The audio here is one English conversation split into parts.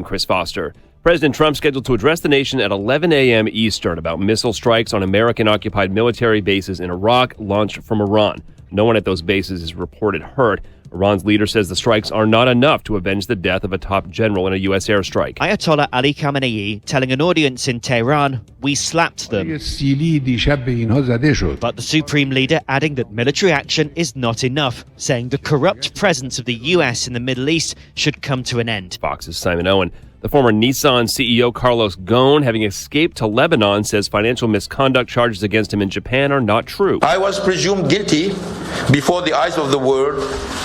Chris Foster. President Trump scheduled to address the nation at 11 a.m. Eastern about missile strikes on American-occupied military bases in Iraq launched from Iran. No one at those bases is reported hurt. Iran's leader says the strikes are not enough to avenge the death of a top general in a U.S. airstrike. Ayatollah Ali Khamenei telling an audience in Tehran, "We slapped them." But the Supreme Leader adding that military action is not enough, saying the corrupt presence of the U.S. in the Middle East should come to an end. Fox's Simon Owen. The former Nissan CEO Carlos Ghosn, having escaped to Lebanon, says financial misconduct charges against him in Japan are not true. I was presumed guilty before the eyes of the world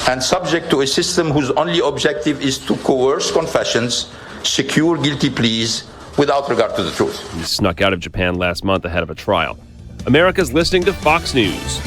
and subject to a system whose only objective is to coerce confessions, secure guilty pleas without regard to the truth. He snuck out of Japan last month ahead of a trial. America's listening to Fox News.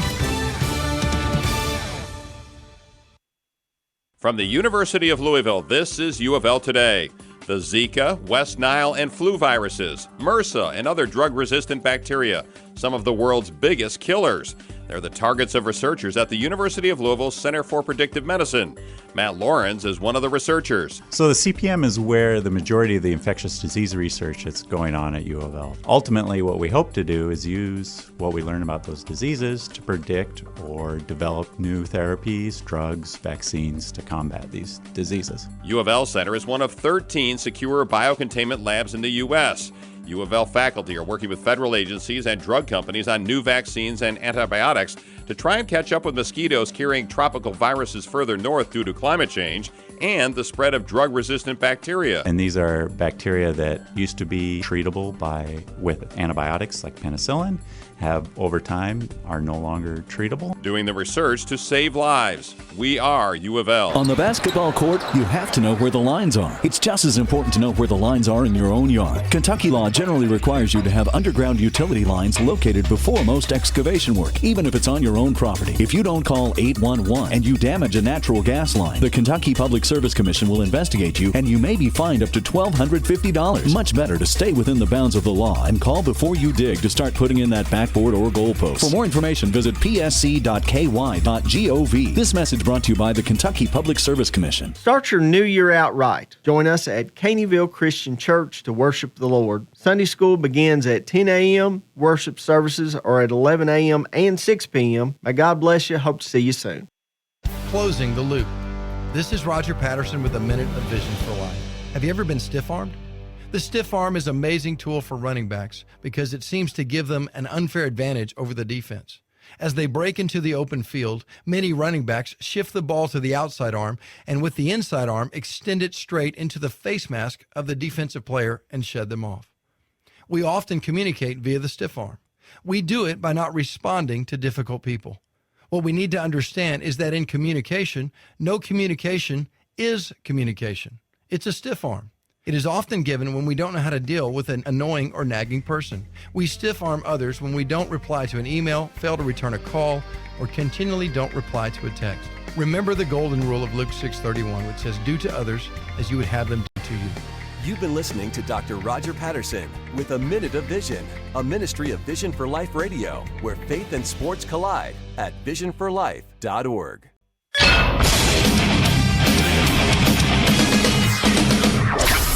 From the University of Louisville, this is U of L Today. The Zika, West Nile, and flu viruses, MRSA, and other drug-resistant bacteria, some of the world's biggest killers. They're the targets of researchers at the University of Louisville's Center for Predictive Medicine. Matt Lawrence is one of the researchers. So the CPM is where the majority of the infectious disease research that's going on at U of L. Ultimately, what we hope to do is use what we learn about those diseases to predict or develop new therapies, drugs, vaccines to combat these diseases. U of L Center is one of 13 secure biocontainment labs in the U.S. U of L faculty are working with federal agencies and drug companies on new vaccines and antibiotics to try and catch up with mosquitoes carrying tropical viruses further north due to climate change and the spread of drug-resistant bacteria. And these are bacteria that used to be treatable with antibiotics like penicillin, have over time are no longer treatable. Doing the research to save lives. We are U of L. On the basketball court, you have to know where the lines are. It's just as important to know where the lines are in your own yard. Kentucky law generally requires you to have underground utility lines located before most excavation work, even if it's on your own property. If you don't call 811 and you damage a natural gas line, the Kentucky Public Service Commission will investigate you and you may be fined up to $1,250. Much better to stay within the bounds of the law and call before you dig to start putting in that backboard or goalpost. For more information, visit psc.ky.gov. This message brought to you by the Kentucky Public Service Commission. Start your new year out right. Join us at Caneyville Christian Church to worship the Lord. Sunday school begins at 10 a.m. Worship services are at 11 a.m. and 6 p.m. May God bless you. Hope to see you soon. Closing the loop. This is Roger Patterson with a Minute of Vision for Life. Have you ever been stiff-armed? The stiff arm is an amazing tool for running backs because it seems to give them an unfair advantage over the defense. As they break into the open field, many running backs shift the ball to the outside arm and with the inside arm extend it straight into the face mask of the defensive player and shed them off. We often communicate via the stiff arm. We do it by not responding to difficult people. What we need to understand is that in communication, no communication is communication. It's a stiff arm. It is often given when we don't know how to deal with an annoying or nagging person. We stiff arm others when we don't reply to an email, fail to return a call, or continually don't reply to a text. Remember the golden rule of Luke 6:31, which says, "Do to others as you would have them do to you." You've been listening to Dr. Roger Patterson with A Minute of Vision, a ministry of Vision for Life Radio, where faith and sports collide at visionforlife.org.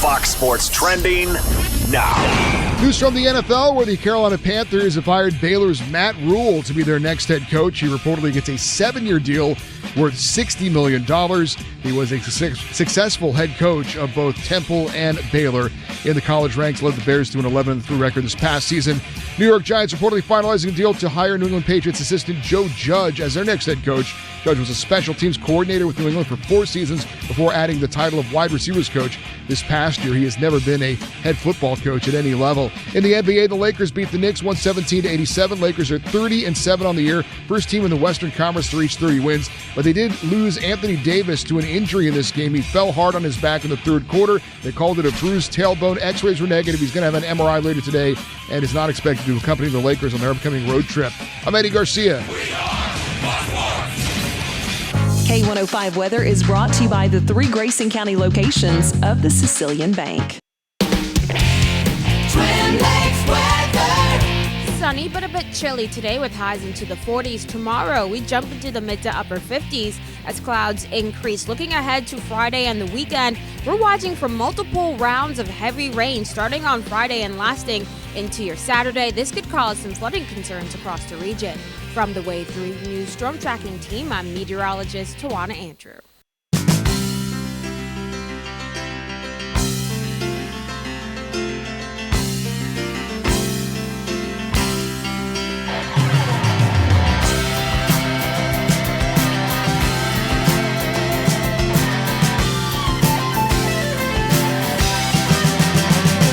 Fox Sports Trending now. News from the NFL, where the Carolina Panthers have hired Baylor's Matt Rule to be their next head coach. He reportedly gets a 7-year deal worth $60 million. He was a successful head coach of both Temple and Baylor in the college ranks, led the Bears to an 11-3 record this past season. New York Giants reportedly finalizing a deal to hire New England Patriots assistant Joe Judge as their next head coach. Judge was a special teams coordinator with New England for 4 seasons before adding the title of wide receivers coach this past year. He has never been a head football coach at any level. In the NBA, the Lakers beat the Knicks 117-87. Lakers are 30-7 on the year, first team in the Western Conference to reach 30 wins. But they did lose Anthony Davis to an injury in this game. He fell hard on his back in the third quarter. They called it a bruised tailbone. X-rays were negative. He's going to have an MRI later today and is not expected to accompany the Lakers on their upcoming road trip. I'm Eddie Garcia. K105 Weather is brought to you by the 3 Grayson County locations of the Sicilian Bank. Twin Lakes weather. sunny but a bit chilly today with highs into the 40s. Tomorrow, we jump into the mid to upper 50s as clouds increase. Looking ahead to Friday and the weekend, we're watching for multiple rounds of heavy rain starting on Friday and lasting into your Saturday. This could cause some flooding concerns across the region. From the Wave 3 News Storm Tracking Team, I'm meteorologist Tawana Andrew.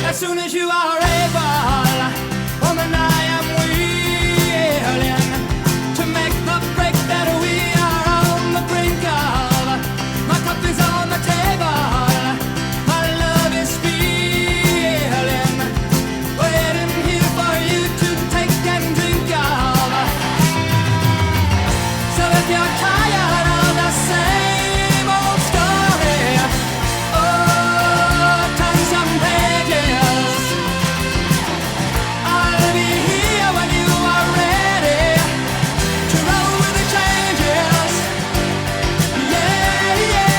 As soon as you are able, woman, I am willing to make the break that we are on the brink of. My cup is on the table, my love is feeling, waiting here for you to take and drink of. So if you're tired of the same old story, oh, turn some pages. I'll be here when you are ready to roll with the changes. Yeah, yeah.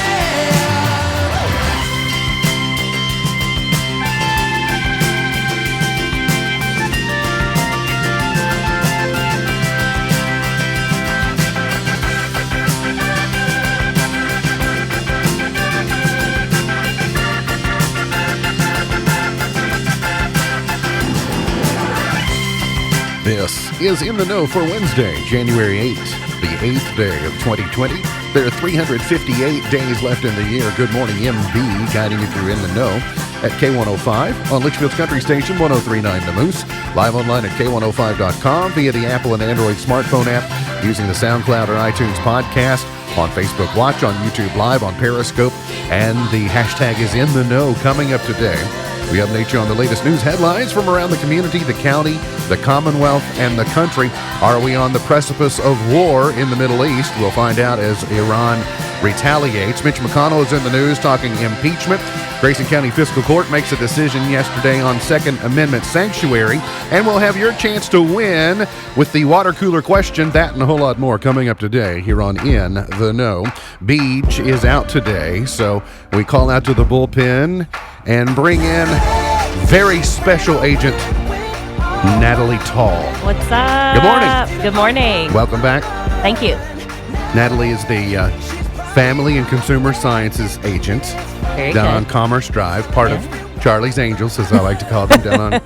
This is In the Know for Wednesday, January 8th, the 8th day of 2020. There are 358 days left in the year. Good morning, MB, guiding you through In the Know at K105 on Litchfield's Country Station, 103.9 The Moose. Live online at K105.com via the Apple and Android smartphone app, using the SoundCloud or iTunes podcast, on Facebook Watch, on YouTube Live, on Periscope, and the hashtag is In the Know. Coming up today, we update you on the latest news headlines from around the community, the county, the Commonwealth, and the country. Are we on the precipice of war in the Middle East? We'll find out as Iran retaliates. Mitch McConnell is in the news talking impeachment. Grayson County Fiscal Court makes a decision yesterday on Second Amendment sanctuary. And we'll have your chance to win with the water cooler question. That and a whole lot more coming up today here on In the Know. Beach is out today, so we call out to the bullpen and bring in very special agent Natalie Tall. What's up? Good morning. Good morning. Welcome back. Thank you. Natalie is the Family and Consumer Sciences agent Very down good. on Commerce Drive, part of Charlie's Angels, as I like to call them,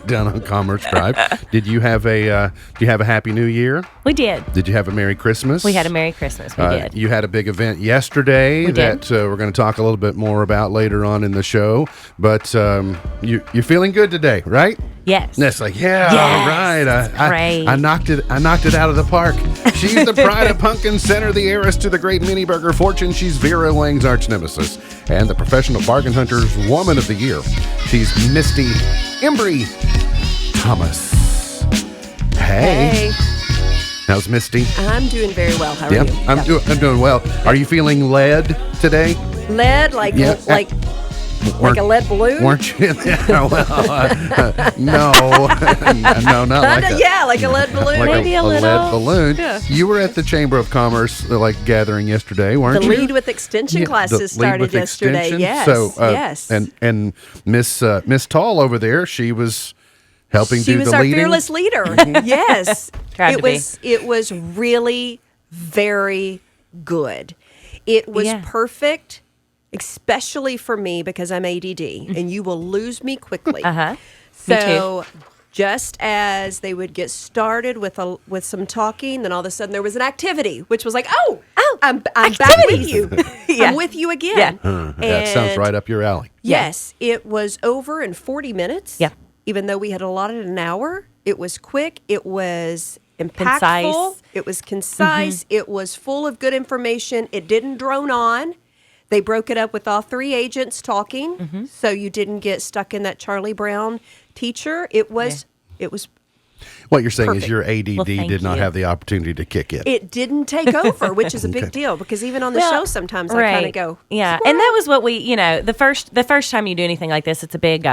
down on Commerce Drive. Did you have a Happy New Year? We did. Did you have a Merry Christmas? We had a Merry Christmas. We did. You had a big event yesterday that we're going to talk a little bit more about later on in the show. But you're feeling good today, right? Yes. That's like, yeah, Yes. all right. I knocked it out of the park. She's the pride of Pumpkin Center, the heiress to the great mini burger fortune. She's Vera Lang's arch nemesis and the professional bargain hunter's woman of the year. She's Misty Embry Thomas. Hey. How's Misty? I'm doing very well. How are you? I'm doing well. Are you feeling led today? Lead, like like a lead balloon? Weren't you? Well, no, no, not like that. Yeah, like a lead balloon. Like Maybe a little. lead balloon. Yeah. You were at the Chamber of Commerce gathering yesterday, weren't The you? Lead with Extension Yeah, classes the Lead started with yesterday. Extension. Yes. So, yes. And Miss Tall over there, she was helping She do was the our leading. fearless leader. Yes. Tried to be. It was really very good. It was perfect, especially for me because I'm ADD and you will lose me quickly. Uh-huh. So just as they would get started with some talking, then all of a sudden there was an activity, which was like, I'm back with you. I'm with you again. That sounds right up your alley. Yes, it was over in 40 minutes. Yeah. Even though we had allotted an hour, it was quick. It was impactful. Concise. It was concise. Mm-hmm. It was full of good information. It didn't drone on. They broke it up with all three agents talking, Mm-hmm. so you didn't get stuck in that Charlie Brown teacher. It was What you're saying is Perfect. your ADD Well, thank did not you. have the opportunity to kick in. It didn't take over, which is a big Okay. deal because even on the Well, show sometimes I kind of go, Yeah, and that was what we, the first time you do anything like this, it's a big,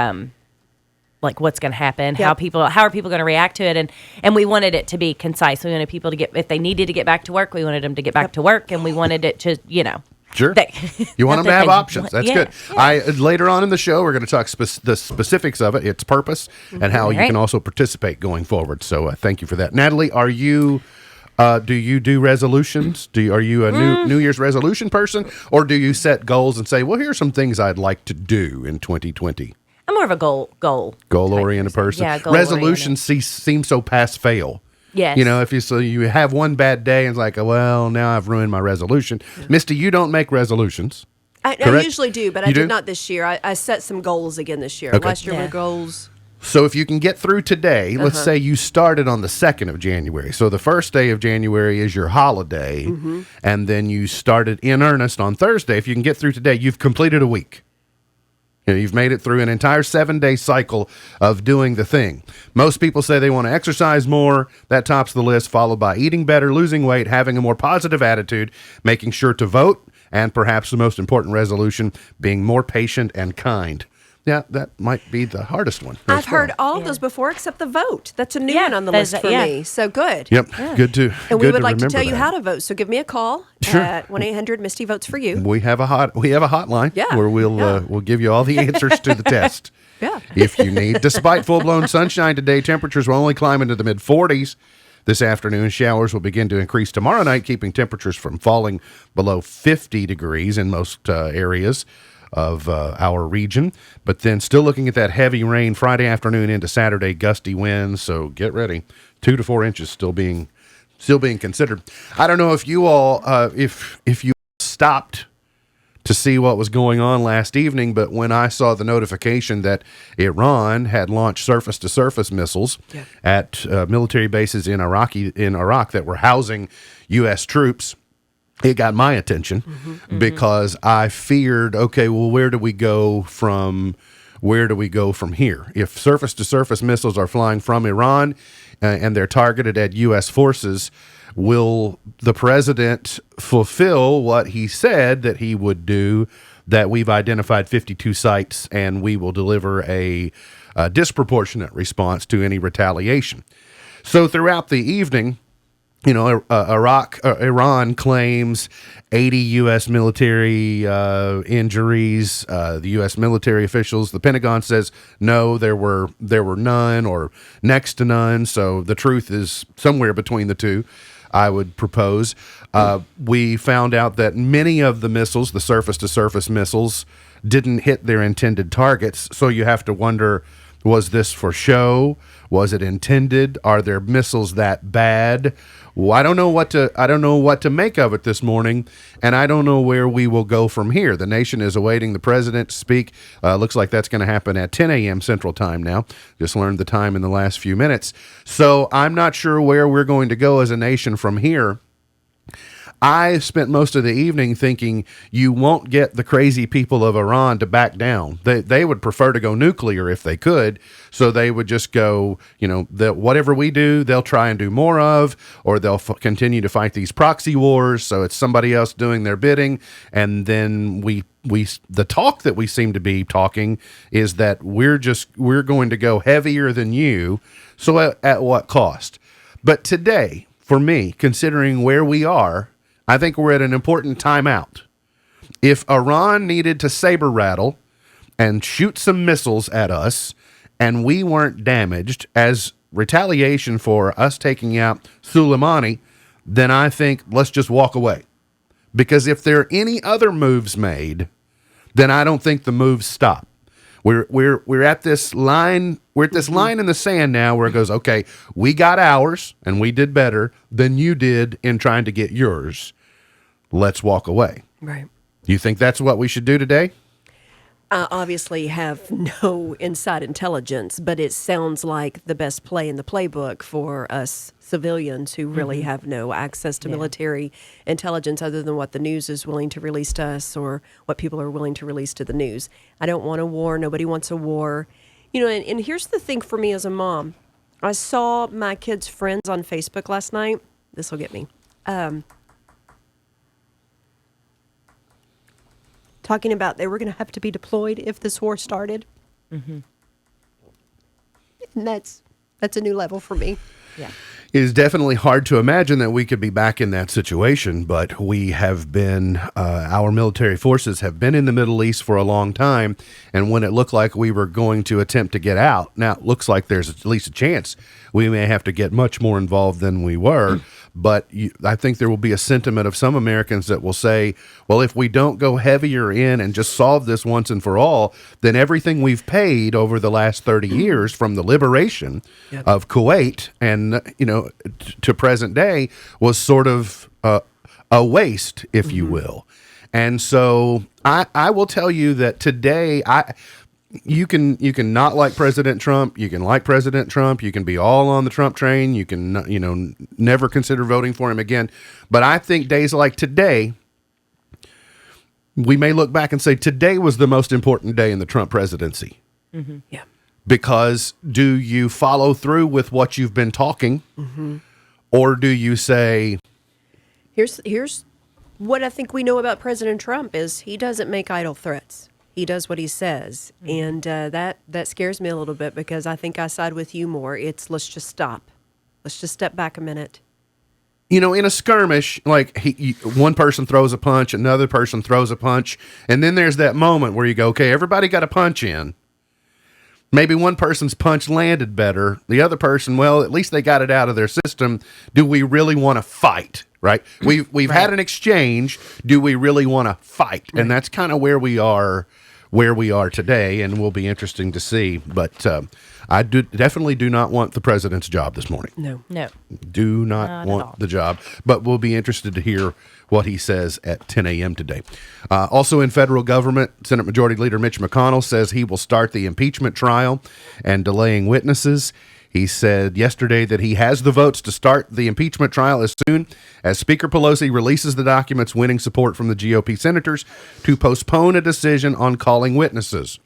like what's going to happen, how are people going to react to it, and we wanted it to be concise. We wanted people to get, if they needed to get back to work, we wanted them to get back to work, and we wanted it to, Sure. You want them to have options. That's good. Later on in the show, we're going to talk the specifics of it, its purpose, and how you can also participate going forward. So thank you for that. Natalie, are you... do you do resolutions? Are you a New Year's resolution person, or do you set goals and say, well, here's some things I'd like to do in 2020? I'm more of a goal-oriented person. Yeah, resolutions seem so pass-fail. Yes. If you have one bad day and it's like, well, now I've ruined my resolution. Misty, you don't make resolutions. I usually do, but I did not this year. I set some goals again this year. Okay. Last year were goals. So if you can get through today, let's say you started on the 2nd of January. So the first day of January is your holiday, and then you started in earnest on Thursday. If you can get through today, you've completed a week. You've made it through an entire 7-day cycle of doing the thing. Most people say they want to exercise more. That tops the list, followed by eating better, losing weight, having a more positive attitude, making sure to vote, and perhaps the most important resolution, being more patient and kind. Yeah, that might be the hardest one. I've heard all of those before except the vote. That's a new one on the list for me. So good. Yep, good to And we would like to remember tell you that. how to vote. So give me a call at 1-800-MISTY votes for you. We have a hotline where we'll give you all the answers to the test. Yeah. If you need. Despite full-blown sunshine today, temperatures will only climb into the mid-40s. This afternoon, showers will begin to increase tomorrow night, keeping temperatures from falling below 50 degrees in most areas of our region. But then still looking at that heavy rain Friday afternoon into Saturday, gusty winds. So get ready. 2 to 4 inches still being considered. I don't know if you all if you stopped to see what was going on last evening, but when I saw the notification that Iran had launched surface-to-surface missiles at military bases in Iraq that were housing U.S. troops, it got my attention because I feared, okay, well, where do we go from here? If surface-to-surface missiles are flying from Iran and they're targeted at U.S. forces, will the president fulfill what he said that he would do, that we've identified 52 sites and we will deliver a disproportionate response to any retaliation? So throughout the evening, Iran claims 80 U.S. military injuries. The U.S. military officials, the Pentagon says no, there were none or next to none. So the truth is somewhere between the two, I would propose. We found out that many of the missiles, the surface-to-surface missiles, didn't hit their intended targets. So you have to wonder, was this for show? Was it intended? Are their missiles that bad? Well, I don't know what to make of it this morning, and I don't know where we will go from here. The nation is awaiting the president to speak. Looks like that's going to happen at 10 a.m. Central Time now. Just learned the time in the last few minutes. So I'm not sure where we're going to go as a nation from here. I spent most of the evening thinking you won't get the crazy people of Iran to back down. They would prefer to go nuclear if they could, so they would just go, that whatever we do, they'll try and do more of, or they'll continue to fight these proxy wars, so it's somebody else doing their bidding, and then the talk that we seem to be talking is that we're going to go heavier than you, so at what cost? But today, for me, considering where we are, I think we're at an important timeout. If Iran needed to saber rattle and shoot some missiles at us and we weren't damaged as retaliation for us taking out Soleimani, then I think let's just walk away. Because if there are any other moves made, then I don't think the moves stop. We're at this line. We're at this line in the sand now where it goes, okay, we got ours and we did better than you did in trying to get yours. Let's walk away. Right. You think that's what we should do today? I obviously have no inside intelligence, but it sounds like the best play in the playbook for us civilians who really have no access to military intelligence other than what the news is willing to release to us or what people are willing to release to the news. I don't want a war. Nobody wants a war. And here's the thing for me as a mom. I saw my kids' friends on Facebook last night. This will get me. Talking about they were going to have to be deployed if this war started. And that's a new level for me. Yeah. It is definitely hard to imagine that we could be back in that situation, but we have been, our military forces have been in the Middle East for a long time, and when it looked like we were going to attempt to get out, now it looks like there's at least a chance we may have to get much more involved than we were, but I think there will be a sentiment of some Americans that will say, well, if we don't go heavier in and just solve this once and for all, then everything we've paid over the last 30 years from the liberation of Kuwait and, to present day was sort of a waste, if you will. And so I will tell you that today, you can not like President Trump. You can like President Trump. You can be all on the Trump train. You can, never consider voting for him again. But I think days like today, we may look back and say today was the most important day in the Trump presidency. Mm-hmm. Yeah. Because do you follow through with what you've been talking, or do you say, Here's what I think we know about President Trump is he doesn't make idle threats. He does what he says. And that scares me a little bit because I think I side with you more. It's let's just stop. Let's just step back a minute. in a skirmish, like one person throws a punch, another person throws a punch, and then there's that moment where you go, okay, everybody got a punch in. Maybe one person's punch landed better. The other person, well, at least they got it out of their system. Do we really want to fight? Right? We've had an exchange. Do we really want to fight? And that's kind of where we are today, and will be interesting to see. But I definitely do not want the president's job this morning. No. Do not want the job. But we'll be interested to hear what he says at 10 a.m. today. Also in federal government, Senate Majority Leader Mitch McConnell says he will start the impeachment trial and delaying witnesses. He said yesterday that he has the votes to start the impeachment trial as soon as Speaker Pelosi releases the documents winning support from the GOP senators to postpone a decision on calling witnesses.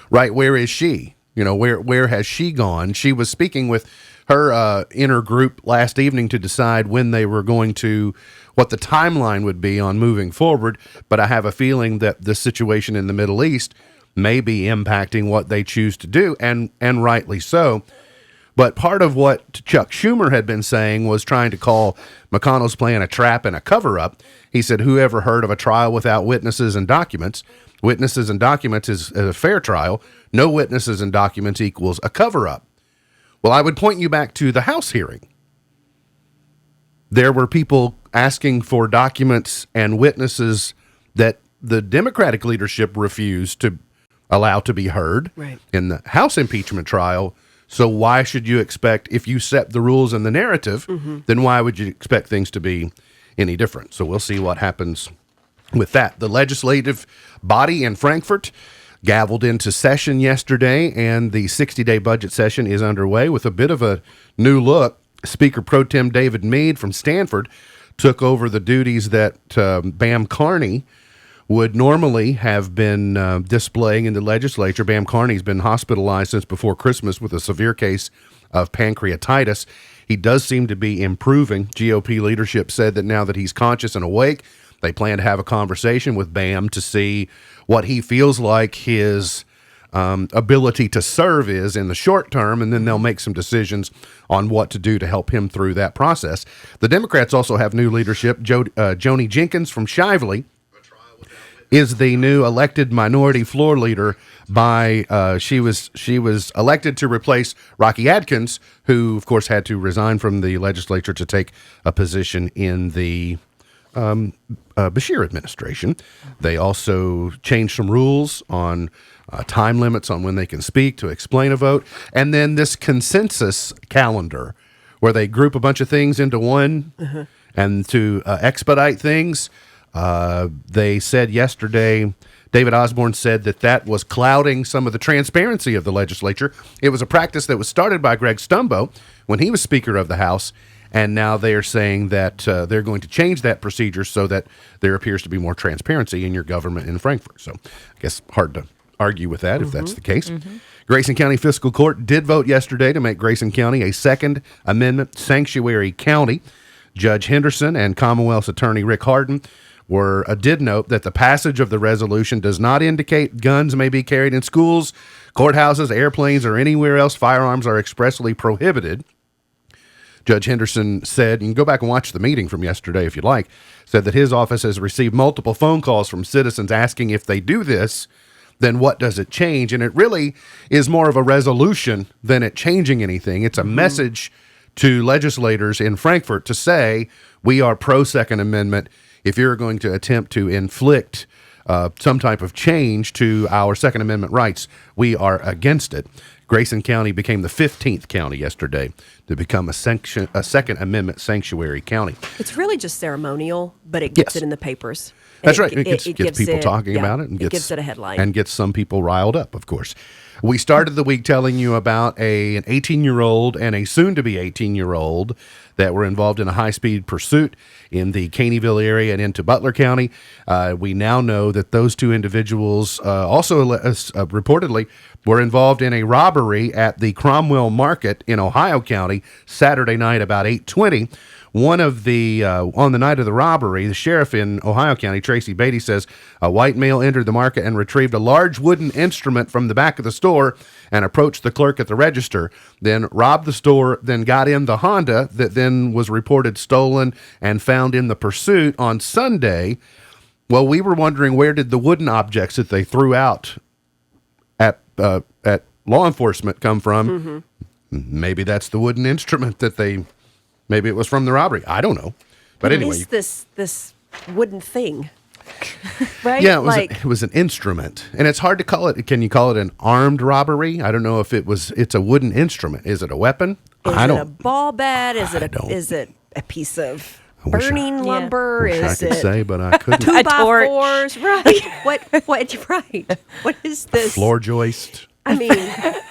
Right, where is she? Where has she gone? She was speaking with her inner group last evening to decide when they were going to, what the timeline would be on moving forward. But I have a feeling that the situation in the Middle East may be impacting what they choose to do, and rightly so. But part of what Chuck Schumer had been saying was trying to call McConnell's plan a trap and a cover-up. He said, whoever heard of a trial without witnesses and documents? Witnesses and documents is a fair trial. No witnesses and documents equals a cover-up. Well, I would point you back to the House hearing. There were people asking for documents and witnesses that the Democratic leadership refused to allow to be heard in the House impeachment trial. So why should you expect, if you set the rules and the narrative, then why would you expect things to be any different? So we'll see what happens with that. The legislative body in Frankfurt gavelled into session yesterday, and the 60-day budget session is underway with a bit of a new look. Speaker Pro Tem David Meade from Stanford took over the duties that Bam Carney would normally have been displaying in the legislature. Bam Carney's been hospitalized since before Christmas with a severe case of pancreatitis. He does seem to be improving. GOP leadership said that now that he's conscious and awake, they plan to have a conversation with Bam to see what he feels like his ability to serve is in the short term, and then they'll make some decisions on what to do to help him through that process. The Democrats also have new leadership. Joni Jenkins from Shively is the new elected minority floor leader. She was elected to replace Rocky Adkins, who of course had to resign from the legislature to take a position in the Bashir administration. They also changed some rules on time limits on when they can speak to explain a vote, and then this consensus calendar where they group a bunch of things into one and to expedite things. They said yesterday, David Osborne said that was clouding some of the transparency of the legislature. It was a practice that was started by Greg Stumbo when he was Speaker of the House, and now they are saying that they're going to change that procedure so that there appears to be more transparency in your government in Frankfurt. So I guess hard to argue with that if that's the case. Grayson County Fiscal Court did vote yesterday to make Grayson County a Second Amendment sanctuary county. Judge Henderson and Commonwealth's Attorney Rick Harden did note that the passage of the resolution does not indicate guns may be carried in schools, Courthouses, airplanes, or anywhere else firearms are expressly prohibited. Judge Henderson said, you can go back and watch the meeting from yesterday if you'd like, said that his office has received multiple phone calls from citizens asking if they do this, then what does it change? And it really is more of a resolution than it changing anything. It's a message to legislators in Frankfurt to say, we are pro-Second Amendment. If you're going to attempt to inflict some type of change to our Second Amendment rights, we are against it. Grayson County became the 15th county yesterday to become a Second Amendment sanctuary county. It's really just ceremonial, but it gets it in the papers. That's right. It gets people talking about it, and it gives it a headline. And gets some people riled up, of course. We started the week telling you about an 18-year-old and a soon-to-be 18-year-old that were involved in a high-speed pursuit in the Caneyville area and into Butler County. We now know that those two individuals also reportedly were involved in a robbery at the Cromwell Market in Ohio County Saturday night about 8:20. One of the, on the night of the robbery, the sheriff in Ohio County, Tracy Beatty, says a white male entered the market and retrieved a large wooden instrument from the back of the store and approached the clerk at the register, then robbed the store, then got in the Honda that then was reported stolen and found in the pursuit on Sunday. Well, we were wondering, where did the wooden objects that they threw out at law enforcement come from? Maybe that's the wooden instrument that they... Maybe it was from the robbery. I don't know. But anyway. What is this wooden thing? Right? Yeah, it was an instrument. And it's hard to call it. Can you call it an armed robbery? I don't know if it's a wooden instrument. Is it a weapon? Is it a ball bat? Is it a piece of burning lumber? I could say, but I couldn't. 2x4s, right? What is this? Floor joist. I mean,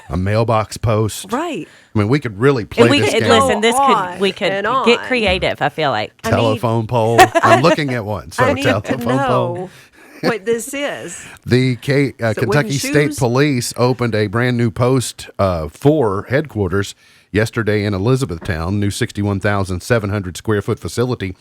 a mailbox post. Right. I mean, we could really play this game. Listen, we could get creative, I feel like. Telephone pole. I'm looking at one. So I need telephone to know pole. what this is. The Kentucky State Police opened a brand new post for headquarters yesterday in Elizabethtown, new 61,700 square foot facility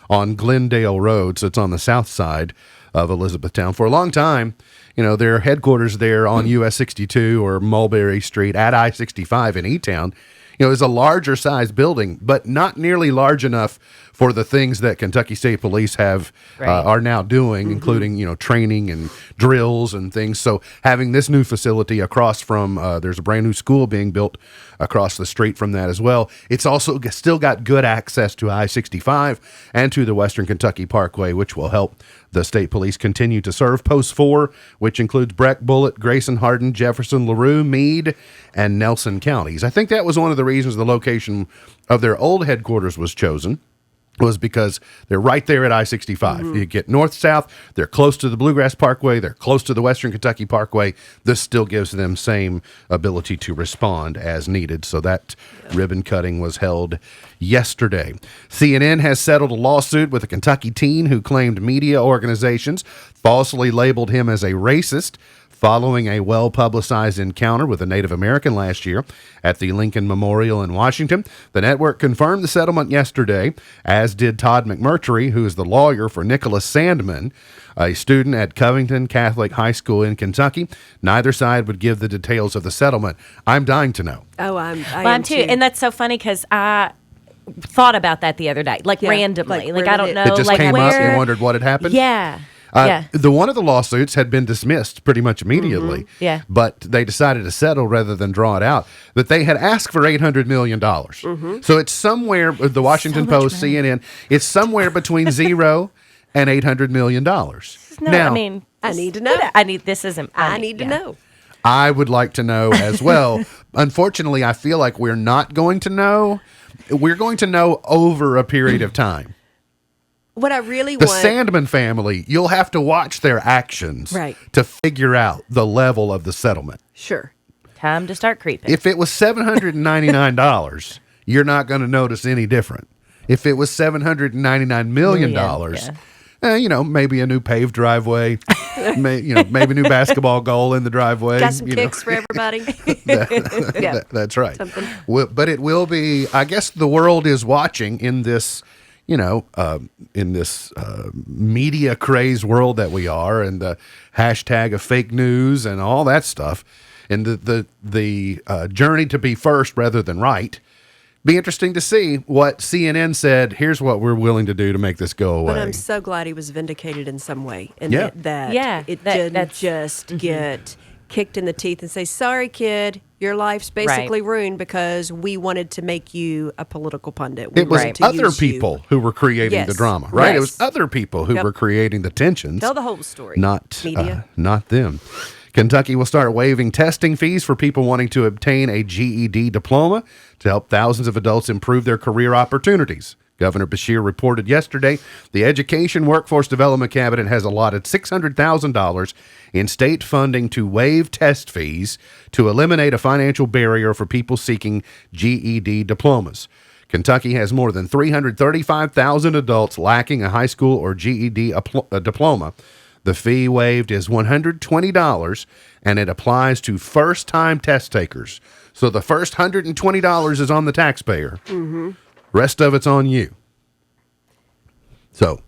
on Glendale Road. So it's on the south side of Elizabethtown. For a long time, their headquarters there on US 62 or Mulberry Street at I-65 in E-Town, is a larger size building, but not nearly large enough for the things that Kentucky State Police have are now doing, including training and drills and things. So having this new facility across from there's a brand new school being built across the street from that as well. It's also still got good access to I-65 and to the Western Kentucky Parkway, which will help the state police continue to serve Post 4, which includes Breck, Bullitt, Grayson, Hardin, Jefferson, LaRue, Meade, and Nelson counties. I think that was one of the reasons the location of their old headquarters was chosen, was because they're right there at I-65. You get north-south, they're close to the Bluegrass Parkway, they're close to the Western Kentucky Parkway. This still gives them same ability to respond as needed. So that ribbon cutting was held yesterday. CNN has settled a lawsuit with a Kentucky teen who claimed media organizations falsely labeled him as a racist following a well-publicized encounter with a Native American last year at the Lincoln Memorial in Washington. The network confirmed the settlement yesterday, as did Todd McMurtry, who is the lawyer for Nicholas Sandman, a student at Covington Catholic High School in Kentucky. Neither side would give the details of the settlement. I'm dying to know. Oh, I am too. And that's so funny because I thought about that the other day, randomly. I don't know. It just came up and wondered what had happened? Yeah. One of the lawsuits had been dismissed pretty much immediately, but they decided to settle rather than draw it out. That they had asked for $800 million. So it's somewhere, the Washington Post, CNN, it's somewhere between $0 and $800 million. I need to know. I need to know. I would like to know as well. Unfortunately, I feel like we're not going to know. We're going to know over a period of time. What I really the want... Sandman family, you'll have to watch their actions to figure out the level of the settlement. Sure. Time to start creeping. If it was $799, you're not going to notice any different. If it was $799 million, maybe a new paved driveway, maybe new basketball goal in the driveway. Got some kicks for everybody. That's right. But it will be, I guess the world is watching in this... in this media crazed world that we are, and the hashtag of fake news and all that stuff. and the journey to be first rather than right. Be interesting to see what CNN said. Here's what we're willing to do to make this go away. But I'm so glad he was vindicated in some way, and Yeah. that it didn't just get kicked in the teeth and say, "Sorry, kid, your life's basically ruined because we wanted to make you a political pundit." It was other people who were creating the drama, right? Yes. It was other people who were creating the tensions. Tell the whole story. Not media. Not them. Kentucky will start waiving testing fees for people wanting to obtain a GED diploma to help thousands of adults improve their career opportunities. Governor Beshear reported yesterday the Education Workforce Development Cabinet has allotted $600,000 in state funding to waive test fees to eliminate a financial barrier for people seeking GED diplomas. Kentucky has more than 335,000 adults lacking a high school or GED diploma. The fee waived is $120, and it applies to first-time test takers. So the first $120 is on the taxpayer. Mm-hmm. Rest of it's on you. So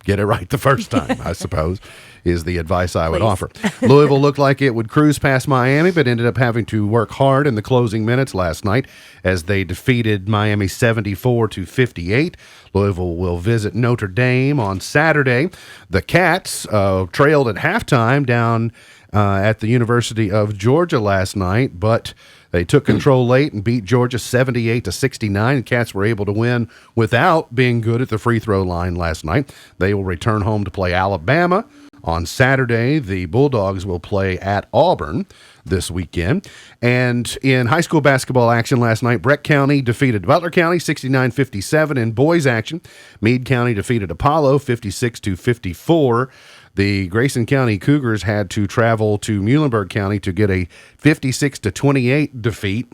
get it right the first time, I suppose, is the advice I would offer. Louisville looked like it would cruise past Miami, but ended up having to work hard in the closing minutes last night as they defeated Miami 74-58. Louisville will visit Notre Dame on Saturday. The Cats trailed at halftime down at the University of Georgia last night, but they took control late and beat Georgia 78-69. Cats were able to win without being good at the free throw line last night. They will return home to play Alabama on Saturday. The Bulldogs will play at Auburn this weekend. And in high school basketball action last night, Breck County defeated Butler County 69-57. In boys action, Meade County defeated Apollo 56-54. The Grayson County Cougars had to travel to Muhlenberg County to get a 56-28 defeat.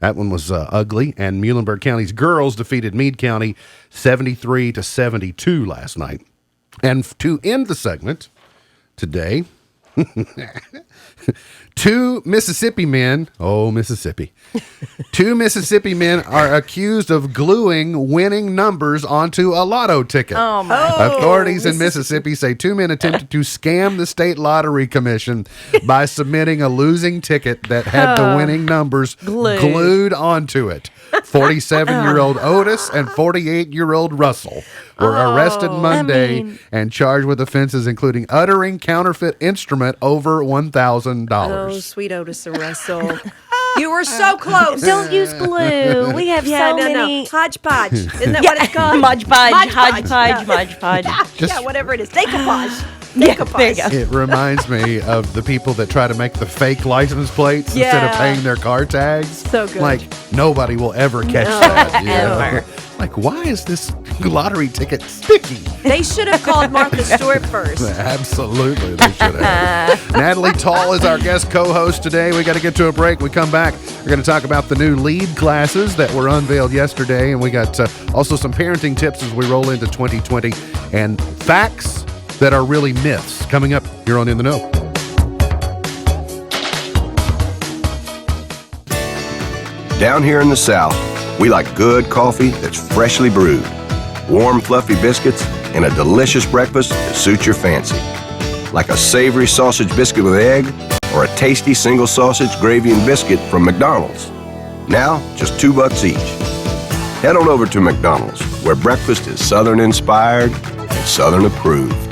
That one was ugly. And Muhlenberg County's girls defeated Meade County 73-72 last night. And to end the segment today, two Mississippi men are accused of gluing winning numbers onto a lotto ticket. Oh, my. Authorities in Mississippi say two men attempted to scam the state lottery commission by submitting a losing ticket that had the winning numbers glued onto it. 47-year-old Otis and 48-year-old Russell were arrested Monday and charged with offenses including uttering counterfeit instrument over $1,000. Oh, sweet Otis and Russell. You were so close. Don't use glue. We have so many. Hodgepodge. Isn't that what it's called? Hodgepodge. Yeah, whatever it is. Decoupage. It reminds me of the people that try to make the fake license plates instead of paying their car tags. So good. Like, nobody will ever catch that. You know? Like, why is this lottery ticket sticky? They should have called Martha Stewart first. Absolutely, they should have. Natalie Tall is our guest co-host today. We got to get to a break. We come back, we're going to talk about the new LEAD classes that were unveiled yesterday, and we got also some parenting tips as we roll into 2020, and facts that are really myths coming up here on In the Know. Down here in the South, we like good coffee that's freshly brewed, warm, fluffy biscuits, and a delicious breakfast that suits your fancy. Like a savory sausage biscuit with egg or a tasty single sausage, gravy, and biscuit from McDonald's. Now, just $2 each. Head on over to McDonald's, where breakfast is Southern-inspired and Southern-approved.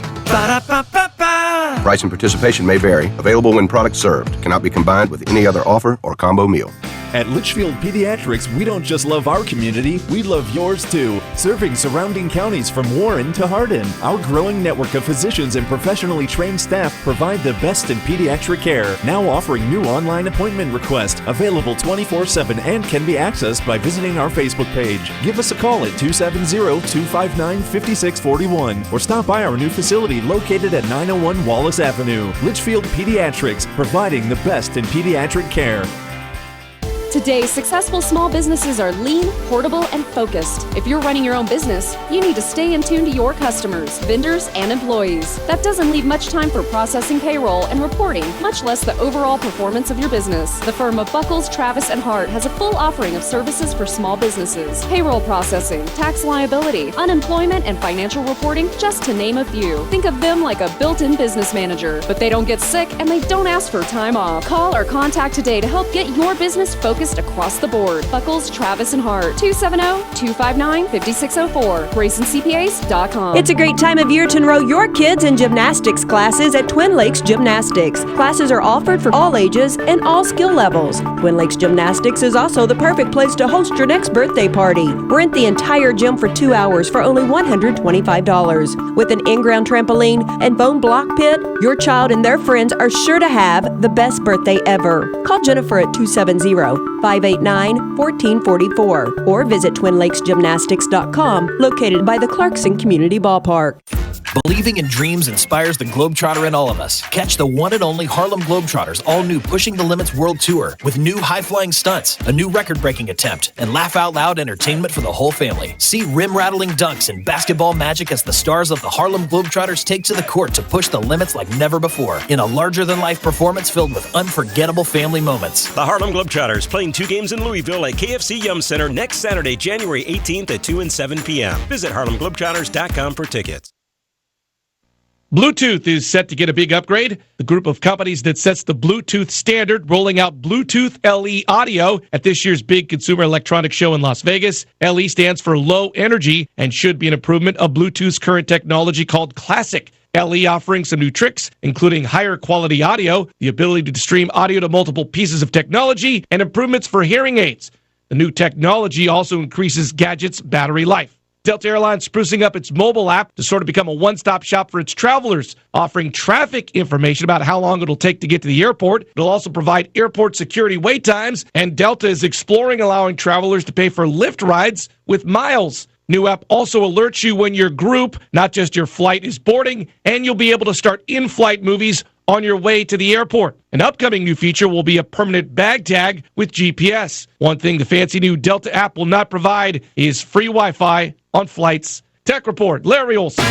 Price and participation may vary. Available when product served. Cannot be combined with any other offer or combo meal. At Litchfield Pediatrics, we don't just love our community, we love yours too. Serving surrounding counties from Warren to Hardin, our growing network of physicians and professionally trained staff provide the best in pediatric care. Now offering new online appointment request, available 24/7 and can be accessed by visiting our Facebook page. Give us a call at 270-259-5641 or stop by our new facility located at 901 Wallace Avenue. Litchfield Pediatrics, providing the best in pediatric care. Today's successful small businesses are lean, portable, and focused. If you're running your own business, you need to stay in tune to your customers, vendors, and employees. That doesn't leave much time for processing payroll and reporting, much less the overall performance of your business. The firm of Buckles, Travis, and Hart has a full offering of services for small businesses. Payroll processing, tax liability, unemployment, and financial reporting, just to name a few. Think of them like a built-in business manager, but they don't get sick and they don't ask for time off. Call or contact today to help get your business focused across the board. Buckles, Travis, and Hart, 270-259-5604, GraysonCPAs.com. It's a great time of year to enroll your kids in gymnastics classes at Twin Lakes Gymnastics. Classes are offered for all ages and all skill levels. Twin Lakes Gymnastics is also the perfect place to host your next birthday party. Rent the entire gym for 2 hours for only $125. With an in-ground trampoline and foam block pit, your child and their friends are sure to have the best birthday ever. Call Jennifer at 270-589-1444 or visit TwinLakesGymnastics.com, located by the Clarkson Community Ballpark. Believing in dreams inspires the Globetrotter in all of us. Catch the one and only Harlem Globetrotters all-new Pushing the Limits World Tour with new high-flying stunts, a new record-breaking attempt, and laugh-out-loud entertainment for the whole family. See rim-rattling dunks and basketball magic as the stars of the Harlem Globetrotters take to the court to push the limits like never before in a larger-than-life performance filled with unforgettable family moments. The Harlem Globetrotters playing 2 games in Louisville at KFC Yum Center next Saturday, January 18th at 2 and 7 p.m. Visit HarlemGlobetrotters.com for tickets. Bluetooth is set to get a big upgrade. The group of companies that sets the Bluetooth standard rolling out Bluetooth LE audio at this year's big Consumer Electronics Show in Las Vegas. LE stands for low energy and should be an improvement of Bluetooth's current technology called Classic. LE offering some new tricks, including higher quality audio, the ability to stream audio to multiple pieces of technology, and improvements for hearing aids. The new technology also increases gadgets' battery life. Delta Airlines sprucing up its mobile app to sort of become a one-stop shop for its travelers, offering traffic information about how long it'll take to get to the airport. It'll also provide airport security wait times, and Delta is exploring allowing travelers to pay for Lyft rides with miles. New app also alerts you when your group, not just your flight, is boarding, and you'll be able to start in-flight movies on your way to the airport. An upcoming new feature will be a permanent bag tag with GPS. One thing the fancy new Delta app will not provide is free Wi-Fi on flights. Tech Report, Larry Olson.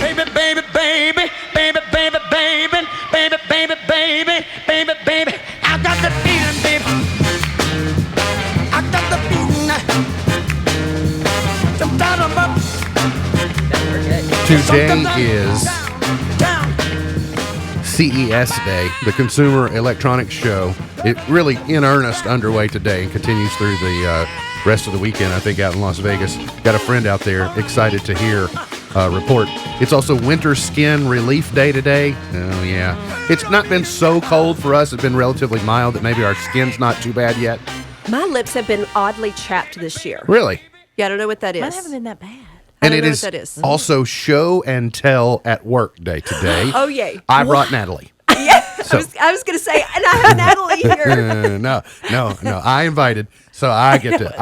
Baby, baby, baby, baby, baby, baby, baby, baby, baby, baby, baby, I got the feeling, baby. I got the feeling. Today is CES Day, the Consumer Electronics Show. It really in earnest underway today and continues through the rest of the weekend, I think, out in Las Vegas. Got a friend out there excited to hear report. It's also Winter Skin Relief Day today. Oh, yeah. It's not been so cold for us. It's been relatively mild that maybe our skin's not too bad yet. My lips have been oddly chapped this year. Really? Yeah, I don't know what that is. Mine haven't been that bad. And it is also Show and Tell at Work Day today. Oh, yay. I brought Natalie. Yeah, so. I was going to say, and I have Natalie here. No. I invited, so I got to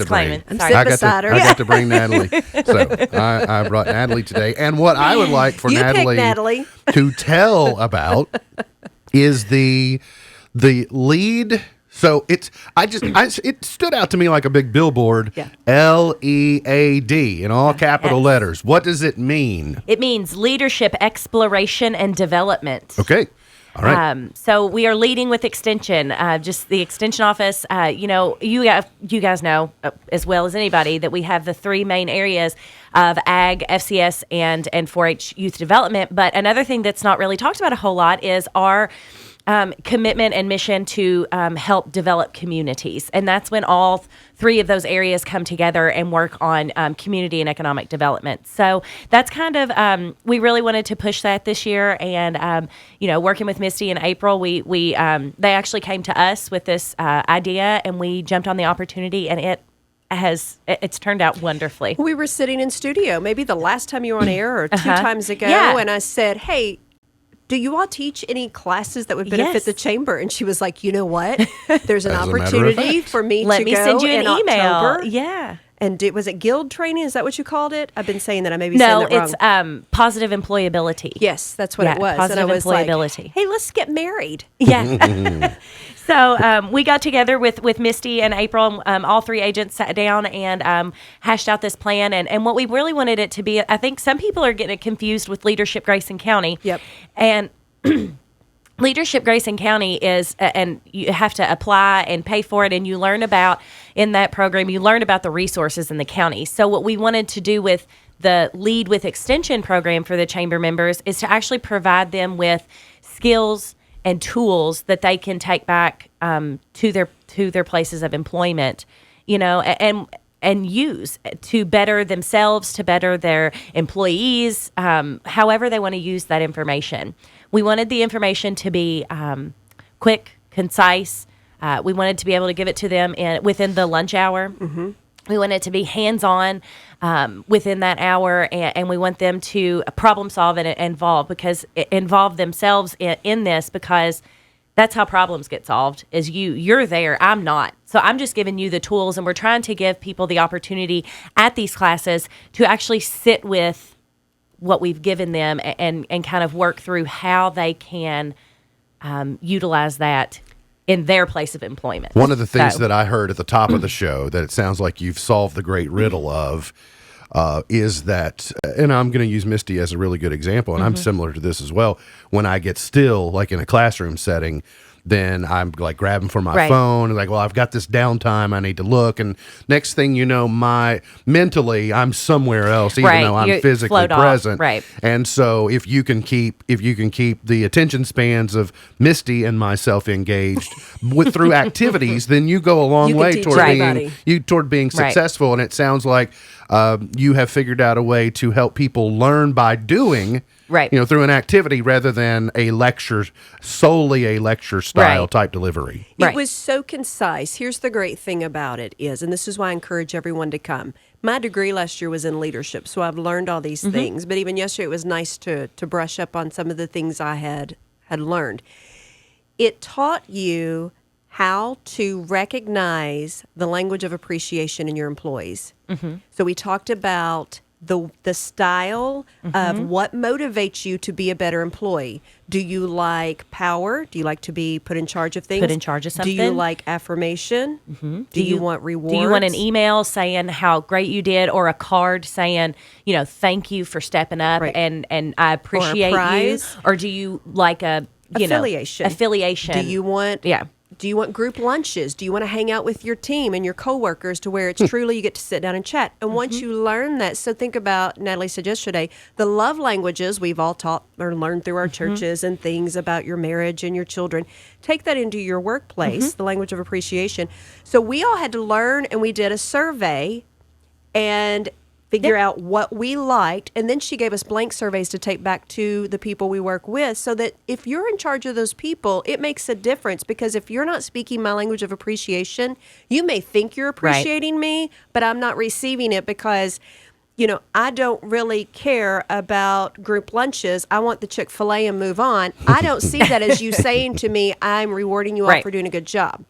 bring. I got to bring Natalie. So I brought Natalie today, and what I would like for Natalie to tell about is the lead. So it stood out to me like a big billboard. Yeah. LEAD in all capital letters. What does it mean? It means leadership, exploration, and development. Okay. All right. So we are leading with extension. Just the extension office. You guys know as well as anybody that we have the 3 main areas of ag, FCS, and 4-H youth development. But another thing that's not really talked about a whole lot is our commitment and mission to help develop communities. And that's when all 3 of those areas come together and work on community and economic development. So that's kind of, we really wanted to push that this year. And, working with Misty in April, they actually came to us with this idea, and we jumped on the opportunity, and it's turned out wonderfully. We were sitting in studio, maybe the last time you were on air or 2 times ago, and I said, hey, do you all teach any classes that would benefit the chamber? And she was like, you know what? There's an opportunity for me to go Let me send you an email. October. Yeah. And was it guild training? Is that what you called it? I've been saying that. I may be saying that wrong. It's positive employability. Yes, that's what it was. Positive and I was employability. Like, hey, let's get married. Yeah. So we got together with Misty and April. All three agents sat down and hashed out this plan. And what we really wanted it to be, I think some people are getting confused with Leadership Grayson County. Yep. And Leadership Grayson County is, and you have to apply and pay for it, and you learn about, in that program, you learn about the resources in the county. So what we wanted to do with the Lead with Extension program for the chamber members is to actually provide them with skills and tools that they can take back to their places of employment, and use to better themselves, to better their employees, however they want to use that information. We wanted the information to be quick, concise. We wanted to be able to give it to them within the lunch hour. Mm-hmm. We want it to be hands-on within that hour, and we want them to problem solve and involve themselves in this, because that's how problems get solved. Is you're there, I'm not. So I'm just giving you the tools, and we're trying to give people the opportunity at these classes to actually sit with what we've given them and kind of work through how they can utilize that in their place of employment. One of the things that I heard at the top of the show that it sounds like you've solved the great riddle of is that, and I'm going to use Misty as a really good example, and I'm similar to this as well. When I get still, like in a classroom setting, then I'm like grabbing for my phone and like, well, I've got this downtime, I need to look. And next thing you know, mentally I'm somewhere else, even though I'm physically present. Right. And so if you can keep the attention spans of Misty and myself engaged through activities, then you go a long way toward being successful. And it sounds like you have figured out a way to help people learn by doing. Right. Through an activity rather than solely a lecture style type delivery. It was so concise. Here's the great thing about it is, and this is why I encourage everyone to come. My degree last year was in leadership, so I've learned all these things. But even yesterday, it was nice to brush up on some of the things I had learned. It taught you how to recognize the language of appreciation in your employees. So we talked about the style of what motivates you to be a better employee. Do you like power? Do you like to be put in charge of things? Put in charge of something? Do you like affirmation? Do you want rewards? Do you want an email saying how great you did, or a card saying, thank you for stepping up and I appreciate you? Or do you like affiliation? Do you want Do you want group lunches? Do you want to hang out with your team and your coworkers to where it's truly you get to sit down and chat? And once you learn that, so think about, Natalie said yesterday, the love languages we've all taught or learned through our churches and things about your marriage and your children. Take that into your workplace, the language of appreciation. So we all had to learn, and we did a survey and figure out what we liked, and then she gave us blank surveys to take back to the people we work with, so that if you're in charge of those people, it makes a difference. Because if you're not speaking my language of appreciation, you may think you're appreciating me, but I'm not receiving it, because I don't really care about group lunches. I want the Chick-fil-A and move on. I don't see that as you saying to me, I'm rewarding you all for doing a good job.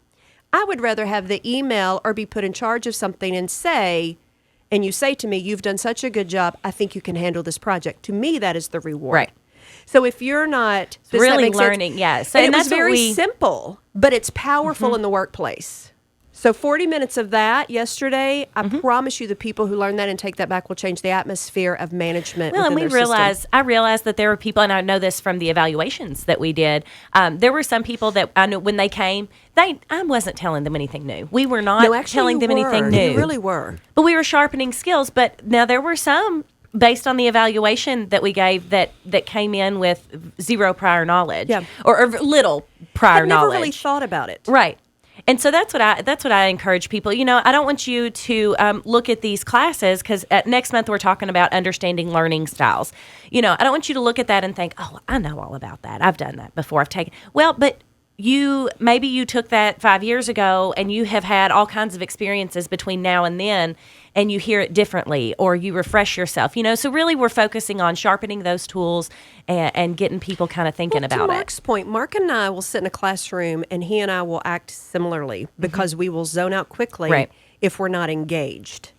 I would rather have the email or be put in charge of something and you say to me, you've done such a good job, I think you can handle this project. To me, that is the reward. Right. So if you're not... really learning, So and it was very simple, but it's powerful in the workplace. So 40 minutes of that yesterday, I promise you the people who learn that and take that back will change the atmosphere of management. Well, and I realized that there were people, and I know this from the evaluations that we did, there were some people that I knew when they came, I wasn't telling them anything new. We were not telling them anything new. You really were. But we were sharpening skills. But now there were some, based on the evaluation that we gave, that came in with zero prior knowledge or little prior knowledge. Never really thought about it. Right. And so that's what I encourage people. I don't want you to look at these classes, because next month we're talking about understanding learning styles. I don't want you to look at that and think, oh, I know all about that. I've done that before. But maybe you took that 5 years ago, and you have had all kinds of experiences between now and then, and you hear it differently, or you refresh yourself. So really we're focusing on sharpening those tools and getting people kind of thinking about to Mark's point, Mark and I will sit in a classroom, and he and I will act similarly, because we will zone out quickly if we're not engaged.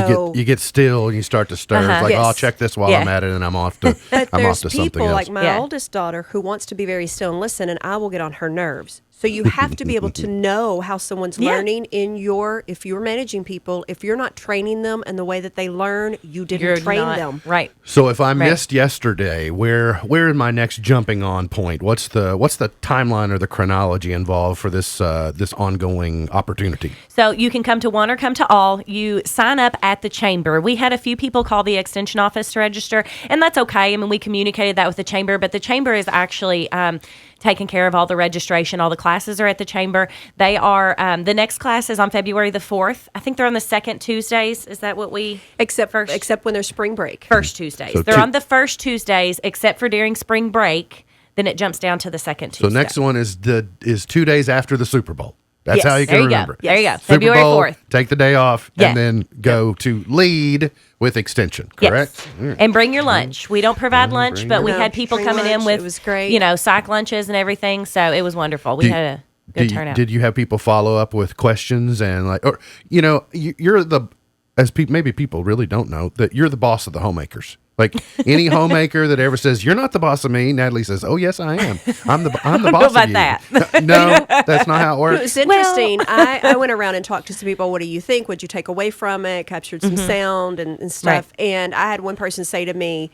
So you get still and you start to stir. It's like, Yes. oh, I'll check this while Yeah. I'm at it, and I'm off to But I'm off there's to something people else. like my oldest daughter who wants to be very still and listen, and I will get on her nerves. So you have to be able to know how someone's learning if you're managing people, if you're not training them in the way that they learn, you didn't You're train not- them. Right. So if I Right. missed yesterday, where is my next jumping on point? What's the timeline or the chronology involved for this this ongoing opportunity? So you can come to one or come to all. You sign up at the chamber. We had a few people call the extension office to register, and that's okay. I mean, we communicated that with the chamber, but the chamber is actually taking care of all the registration. All the classes are at the chamber. They are, the next class is on February the 4th. I think they're on the second Tuesdays. Is that what we? Except when there's spring break. First Tuesdays. So They're on the first Tuesdays, except for during spring break. Then it jumps down to the second So Tuesday. next one is 2 days after the Super Bowl. That's Yes. how you can There you go. remember. There you go. Super February Bowl, 4th. Take the day off Yeah. and then go to lead with extension. Correct. Yes. And bring your lunch. We don't provide lunch, bring but your we No, had people bring coming in lunch. with, It was great. you know, psych lunches and everything. So it was wonderful. We had a good turnout. Did you have people follow up with questions and like, or you're the maybe people really don't know that you're the boss of the homemakers. Like any homemaker that ever says you're not the boss of me, Natalie says, "Oh yes, I am. I'm the I don't know boss about of you." that. No, that's not how it It works. was interesting. I went around and talked to some people. What do you think? What'd you take away from it? Captured some sound and stuff. And I had one person say to me,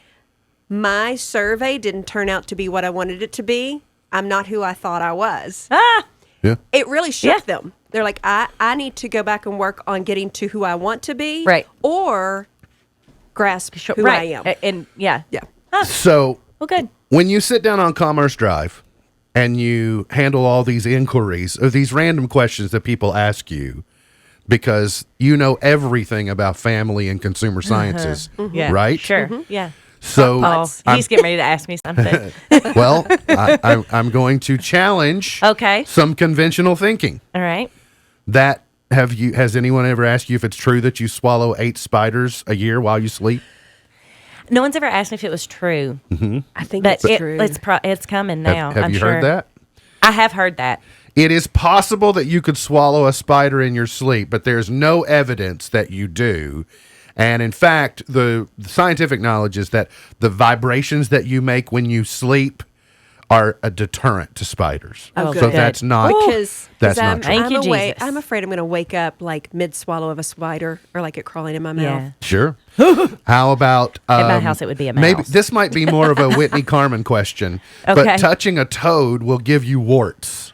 my survey didn't turn out to be what I wanted it to be. I'm not who I thought I was. Yeah. It really shook them. They're like, I need to go back and work on getting to who I want to be. Right. Or grasp who right. I am. And yeah. Yeah. So Well, good. when you sit down on Commerce Drive and you handle all these inquiries or these random questions that people ask you because you know everything about family and consumer sciences, Yeah. right? Sure. Yeah. So Oh, he's getting ready to ask me something. well, I'm going to challenge Okay. some conventional thinking. All right. That has anyone ever asked you if it's true that you swallow 8 spiders a year while you sleep? No one's ever asked me if it was true. Mm-hmm. I think But it's true. it's coming now. Have I'm you sure. heard that? I have heard that. It is possible that you could swallow a spider in your sleep, but there's no evidence that you do. And in fact, the scientific knowledge is that the vibrations that you make when you sleep are a deterrent to spiders. Oh, so good. that's not because that's I'm, not true. Thank you, away- Jesus. I'm afraid I'm going to wake up like mid swallow of a spider or like it crawling in my mouth. Yeah. Sure. How about At my house, it would be a mouse. Maybe this might be more of a Whitney Carmen question, Okay. but touching a toad will give you warts.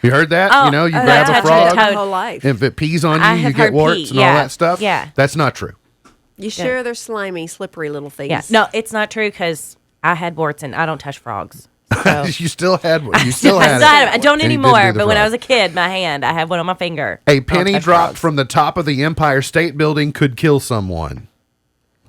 You heard that? Oh, you know, you oh, grab a touching a frog, toad. My whole life. if it pees on I you, you have get heard warts pee, and all yeah, that stuff. yeah. That's not true. You sure they're slimy, slippery little things? Yeah. No, it's not true because I had warts and I don't touch frogs. So. You still had one. You still had I it. don't And you did anymore, do the but when I frog. was a kid, my hand, I had one on my finger. A I don't penny touch dropped frogs. from the top of the Empire State Building could kill someone.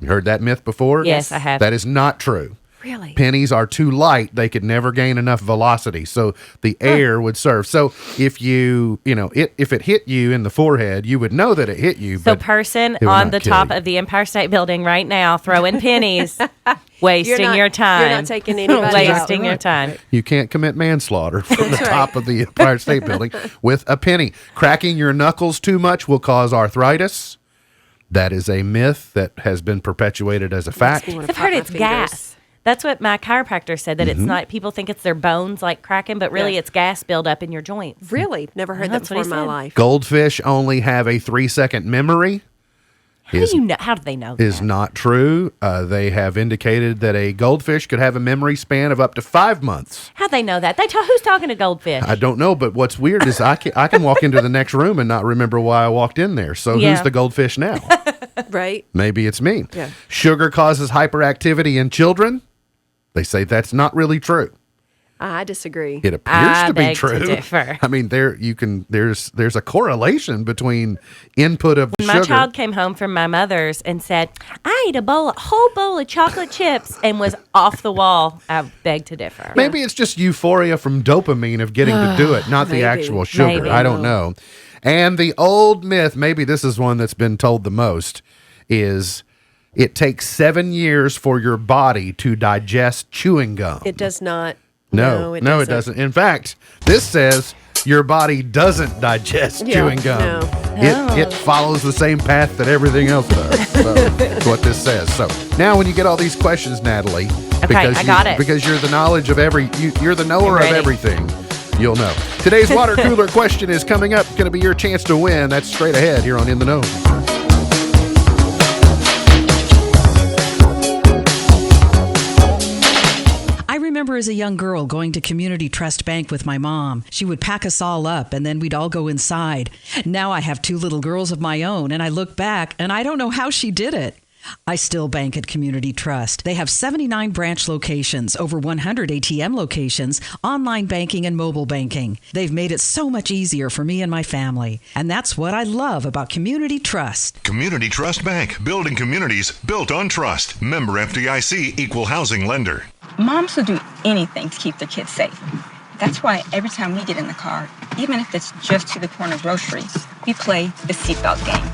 You heard that myth before? Yes, I have. That is not true. Really? Pennies are too light. They could never gain enough velocity, so the air would serve. So if if it hit you in the forehead, you would know that it hit you. So but person it would on not the kill top you. of the Empire State Building right now throwing pennies, wasting You're not- your time. you're not taking anybody out. Wasting your time. You can't commit manslaughter from the top of the Empire State Building with a penny. Cracking your knuckles too much will cause arthritis. That is a myth that has been perpetuated as a fact. I've heard it's gas. That's what my chiropractor said, that it's not, people think it's their bones like cracking, but really it's gas buildup in your joints. Really? Never heard that That's what before he in my said. life. Goldfish only have a 3-second memory. How do you know? How do they know Is that? not true. They have indicated that a goldfish could have a memory span of up to 5 months. How they know that? Who's talking to goldfish? I don't know, but what's weird is I can walk into the next room and not remember why I walked in there. So Yeah. who's the goldfish now? Right? Maybe it's me. Yeah. Sugar causes hyperactivity in children. They say that's not really true. I disagree. It appears to be beg to true. differ. I mean, there's a correlation between input of When sugar. my child came home from my mother's and said, I ate a whole bowl of chocolate chips and was off the wall, I beg to differ. Maybe it's just euphoria from dopamine of getting to do it, not the Maybe. actual sugar. Maybe. I don't know. And the old myth, maybe this is one that's been told the most, is it takes 7 years for your body to digest chewing gum. It does not. No, it doesn't. In fact, this says your body doesn't digest Yeah, chewing gum. no. It follows the same path that everything else does. So that's what this says. So now when you get all these questions, Natalie, I got it. Because you're the knowledge of you're the knower of everything. You'll know. Today's water cooler question is coming up. Going to be your chance to win. That's straight ahead here on In the Know. I remember as a young girl going to Community Trust Bank with my mom. She would pack us all up and then we'd all go inside. Now I have 2 little girls of my own and I look back and I don't know how she did it. I still bank at Community Trust. They have 79 branch locations, over 100 ATM locations, online banking and mobile banking. They've made it so much easier for me and my family. And that's what I love about Community Trust. Community Trust Bank, building communities built on trust. Member FDIC, equal housing lender. Moms will do anything to keep their kids safe. That's why every time we get in the car, even if it's just to the corner groceries, we play the seatbelt game.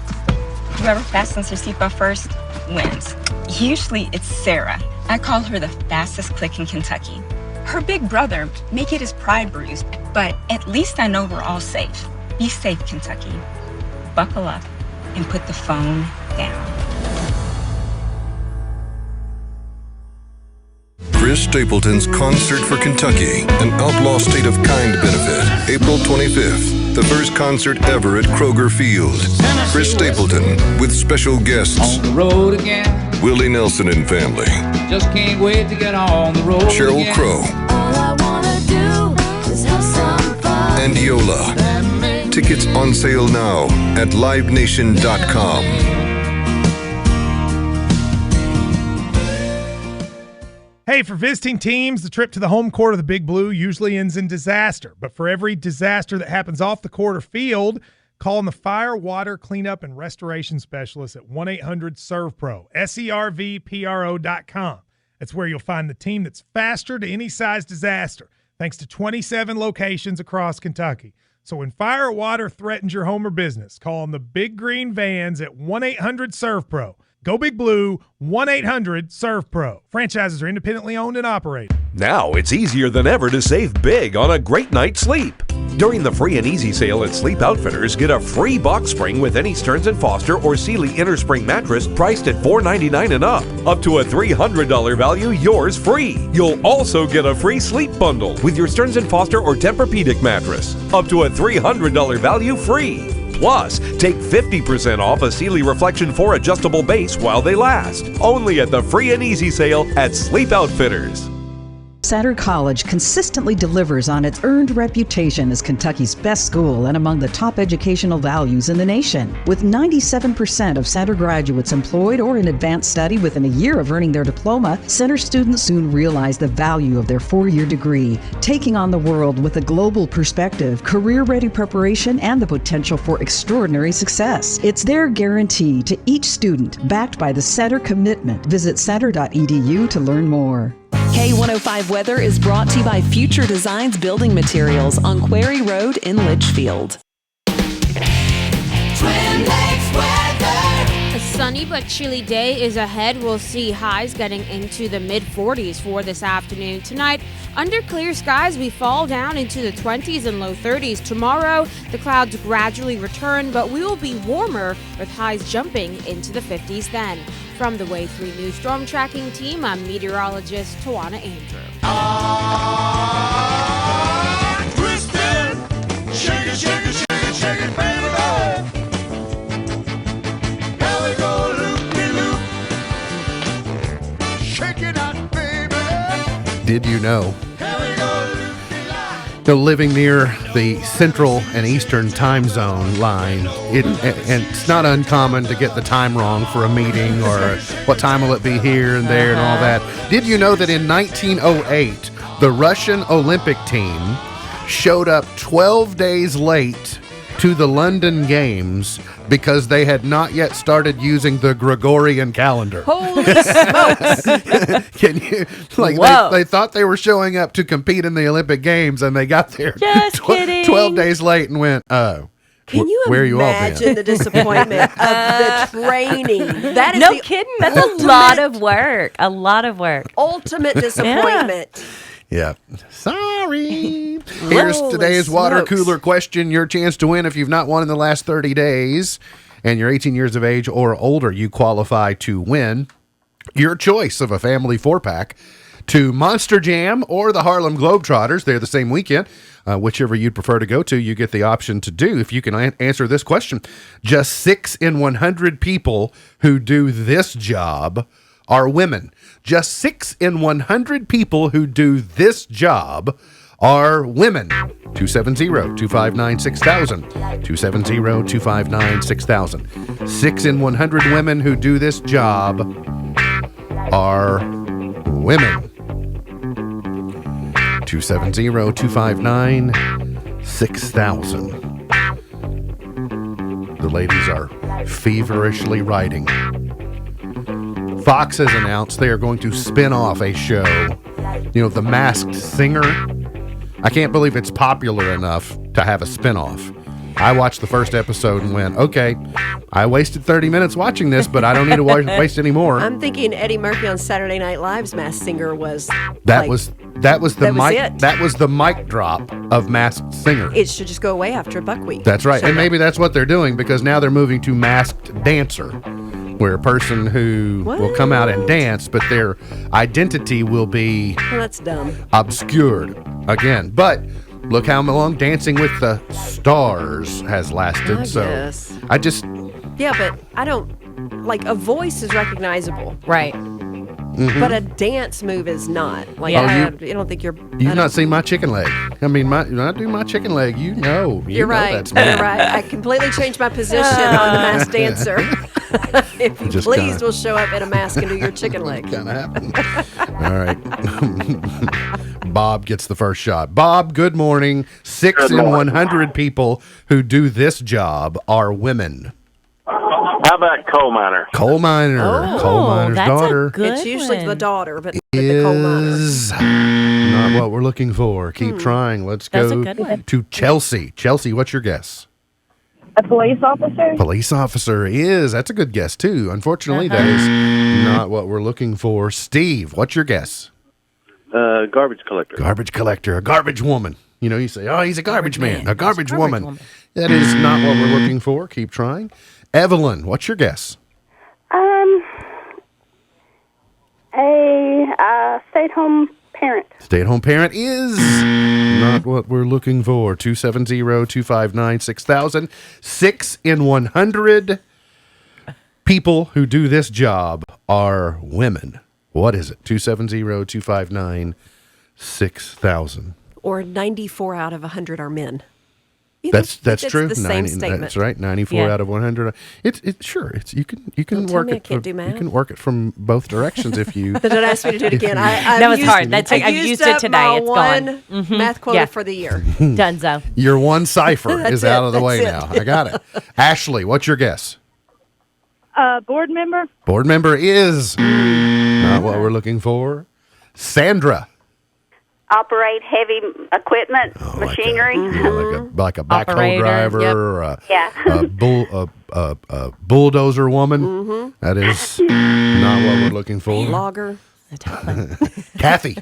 Whoever fastens their seatbelt first wins. Usually it's Sarah. I call her the fastest click in Kentucky. Her big brother may get his pride bruised, but at least I know we're all safe. Be safe, Kentucky. Buckle up and put the phone down. Chris Stapleton's Concert for Kentucky, an Outlaw State of Kind benefit, April 25th. The first concert ever at Kroger Field. Chris Stapleton with special guests. On the road again. Willie Nelson and family. Just can't wait to get on the road Sheryl again. Crow. All I wanna do is have some fun. And Yola. Tickets on sale now at livenation.com. Hey, for visiting teams, the trip to the home court of the Big Blue usually ends in disaster. But for every disaster that happens off the court or field, call on the fire, water, cleanup, and restoration specialists at 1-800-SERVPRO, SERVPRO.com. That's where you'll find the team that's faster to any size disaster, thanks to 27 locations across Kentucky. So when fire or water threatens your home or business, call on the Big Green Vans at 1-800-SERVPRO. Go Big Blue, 1-800-SERVPRO. Franchises are independently owned and operated. Now it's easier than ever to save big on a great night's sleep. During the free and easy sale at Sleep Outfitters, get a free box spring with any Stearns & Foster or Sealy Innerspring mattress priced at $499 and up to a $300 value, yours free. You'll also get a free sleep bundle with your Stearns & Foster or Tempur-Pedic mattress, up to a $300 value free. Plus, take 50% off a Sealy Reflection 4 adjustable base while they last. Only at the free and easy sale at Sleep Outfitters. Saturn College consistently delivers on its earned reputation as Kentucky's best school and among the top educational values in the nation. With 97% of Saturn graduates employed or in advanced study within a year of earning their diploma, Center students soon realize the value of their 4-year degree, taking on the world with a global perspective, career-ready preparation, and the potential for extraordinary success. It's their guarantee to each student, backed by the Saturn commitment. Visit saturn.edu to learn more. K105 Weather is brought to you by Future Designs Building Materials on Quarry Road in Litchfield. A sunny but chilly day is ahead. We'll see highs getting into the mid-40s for this afternoon. Tonight, under clear skies, we fall down into the 20s and low 30s. Tomorrow, the clouds gradually return, but we will be warmer with highs jumping into the 50s then. From the Wave 3 News Storm Tracking Team, I'm meteorologist Tawana Andrew. Shake it, shake it, shake it, shake it, baby. Here we go, loop-de-loop. Shake it out, baby. Did you know? So living near the Central and Eastern time zone line, and it's not uncommon to get the time wrong for a meeting or what time will it be here and there and all that. Did you know that in 1908, the Russian Olympic team showed up 12 days late to the London Games because they had not yet started using the Gregorian calendar? Holy smokes! Can you, they thought they were showing up to compete in the Olympic Games, and they got there Just kidding. 12 days late and went, oh. Can you where you all imagine been? the disappointment of the training? That is No the kidding. That's a lot of work. A lot of work. ultimate disappointment. Yeah. Sorry. Here's today's water cooler question. Your chance to win if you've not won in the last 30 days and you're 18 years of age or older. You qualify to win your choice of a family 4-pack to Monster Jam or the Harlem Globetrotters. They're the same weekend. Whichever you'd prefer to go to, you get the option to do. If you can answer this question, just 6 in 100 people who do this job are women. Just 6 in 100 people who do this job are women. 270-259-6000. 270-259-6000. 6 in 100 women who do this job are women. 270-259-6000. The ladies are feverishly writing. Fox has announced they are going to spin off a show, The Masked Singer. I can't believe it's popular enough to have a spin-off. I watched the first episode and went, okay, I wasted 30 minutes watching this, but I don't need to waste any more. I'm thinking Eddie Murphy on Saturday Night Live's Masked Singer was that was the mic drop of Masked Singer. It should just go away after Buckwheat. That's right. And maybe that's what they're doing, because now they're moving to Masked Dancer, where a person who will come out and dance, but their identity will be that's dumb. Obscured again. But look how long Dancing with the Stars has lasted. I just yeah, but I don't a voice is recognizable, right? Mm-hmm. But a dance move is not. I don't think you've not seen my chicken leg. I mean, when I do my chicken leg, You're know right. That's me. You're right. I completely changed my position on the Masked Dancer. If you please, will show up in a mask and do your chicken leg. Kind of happened. All right. Bob gets the first shot. Bob, good morning. 6 in 100 people who do this job are women. How about coal miner? Coal miner. Coal miner's daughter. It's usually the daughter, but the coal miner. Is not what we're looking for. Keep trying. Let's go to Chelsea. Chelsea, what's your guess? A police officer? Police officer is. That's a good guess, too. Unfortunately, that is not what we're looking for. Steve, what's your guess? Garbage collector. Garbage collector. A garbage woman. You say, oh, he's a garbage man. A garbage woman. That is not what we're looking for. Keep trying. Evelyn, what's your guess? A stay-at-home parent. Stay-at-home parent is not what we're looking for. 270-259-6000. 6 in 100 people who do this job are women. What is it? 270-259-6000. Or 94 out of 100 are men. That's true. The same statement. That's right. 94 out of 100. You can work it. You can work it from both directions if you. Don't ask me to do it again. That was hard. I've used it today. It's gone. Math quota for the year. Donezo. Your one cipher is out of the way now. I got it. Ashley, what's your guess? Board member. Board member is not what we're looking for. Sandra. Operate heavy equipment, machinery. Like a backhoe Operator, driver, or a bulldozer woman. Mm-hmm. That is not what we're looking for. Logger. Kathy.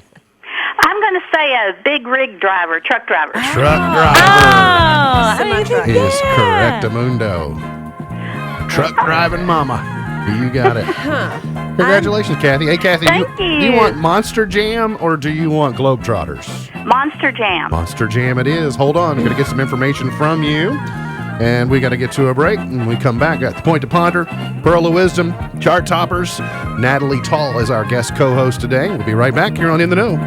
I'm going to say a big rig driver, truck driver. Truck driver is correct, Amundo. Truck driving mama. You got it. Congratulations, Kathy. Hey, Kathy, Thank do you want Monster Jam or do you want Globetrotters? Monster Jam. Monster Jam it is. Hold on. I'm going to get some information from you. And we got to get to a break. And when we come back, got the Point to Ponder, Pearl of Wisdom, Chart Toppers. Natalie Tall is our guest co-host today. We'll be right back here on In the Know.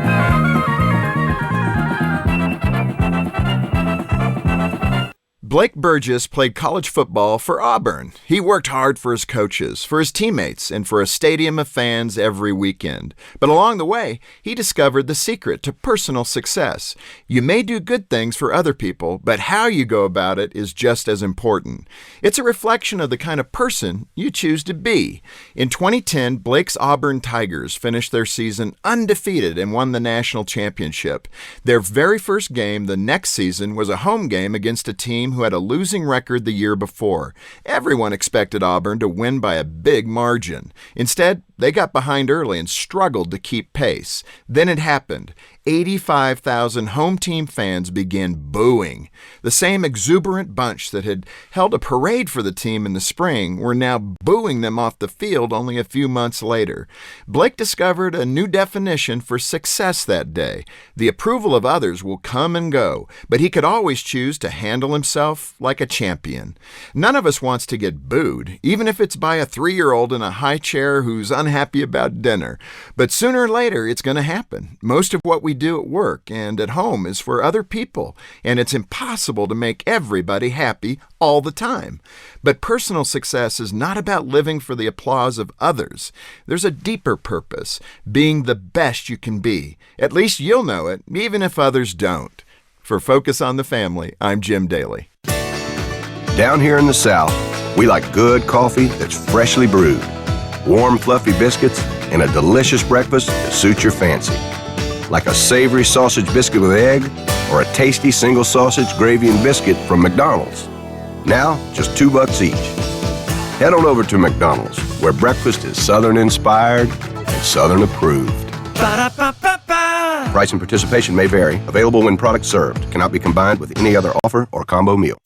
Blake Burgess played college football for Auburn. He worked hard for his coaches, for his teammates, and for a stadium of fans every weekend. But along the way, he discovered the secret to personal success. You may do good things for other people, but how you go about it is just as important. It's a reflection of the kind of person you choose to be. In 2010, Blake's Auburn Tigers finished their season undefeated and won the national championship. Their very first game the next season was a home game against a team who had a losing record the year before. Everyone expected Auburn to win by a big margin. Instead, they got behind early and struggled to keep pace. Then it happened. 85,000 home team fans began booing. The same exuberant bunch that had held a parade for the team in the spring were now booing them off the field only a few months later. Blake discovered a new definition for success that day. The approval of others will come and go, but he could always choose to handle himself like a champion. None of us wants to get booed, even if it's by a 3-year-old in a high chair who's unhappy about dinner. But sooner or later, it's going to happen. Most of what we do at work and at home is for other people, and it's impossible to make everybody happy all the time. But personal success is not about living for the applause of others. There's a deeper purpose, being the best you can be. At least you'll know it, even if others don't. For Focus on the Family, I'm Jim Daly. Down here in the South, we like good coffee that's freshly brewed, warm, fluffy biscuits, and a delicious breakfast that suits your fancy. Like a savory sausage biscuit with egg or a tasty single sausage, gravy, and biscuit from McDonald's. Now, just $2 each. Head on over to McDonald's, where breakfast is Southern inspired and Southern approved. Price and participation may vary. Available when product served. Cannot be combined with any other offer or combo meal.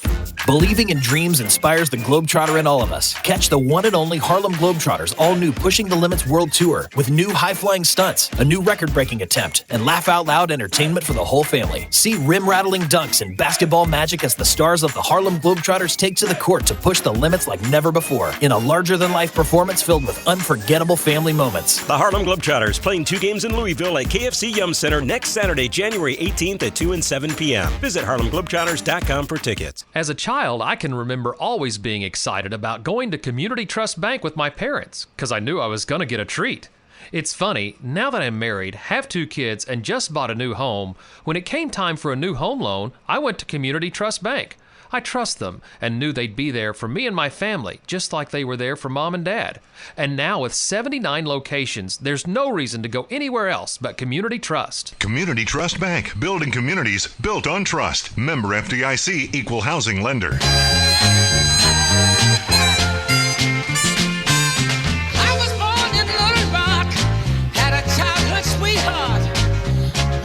Believing in dreams inspires the Globetrotter in all of us. Catch the one and only Harlem Globetrotters all-new Pushing the Limits World Tour with new high-flying stunts, a new record-breaking attempt, and laugh-out-loud entertainment for the whole family. See rim-rattling dunks and basketball magic as the stars of the Harlem Globetrotters take to the court to push the limits like never before in a larger-than-life performance filled with unforgettable family moments. The Harlem Globetrotters playing 2 games in Louisville at KFC Yum Center next Saturday, January 18th at 2 and 7 p.m. Visit HarlemGlobetrotters.com for tickets. As a child, I can remember always being excited about going to Community Trust Bank with my parents because I knew I was going to get a treat. It's funny, now that I'm married, have 2 kids, and just bought a new home, when it came time for a new home loan, I went to Community Trust Bank. I trust them and knew they'd be there for me and my family, just like they were there for Mom and Dad. And now with 79 locations, there's no reason to go anywhere else but Community Trust. Community Trust Bank, building communities built on trust. Member FDIC, equal housing lender. I was born in Little Rock, had a childhood sweetheart.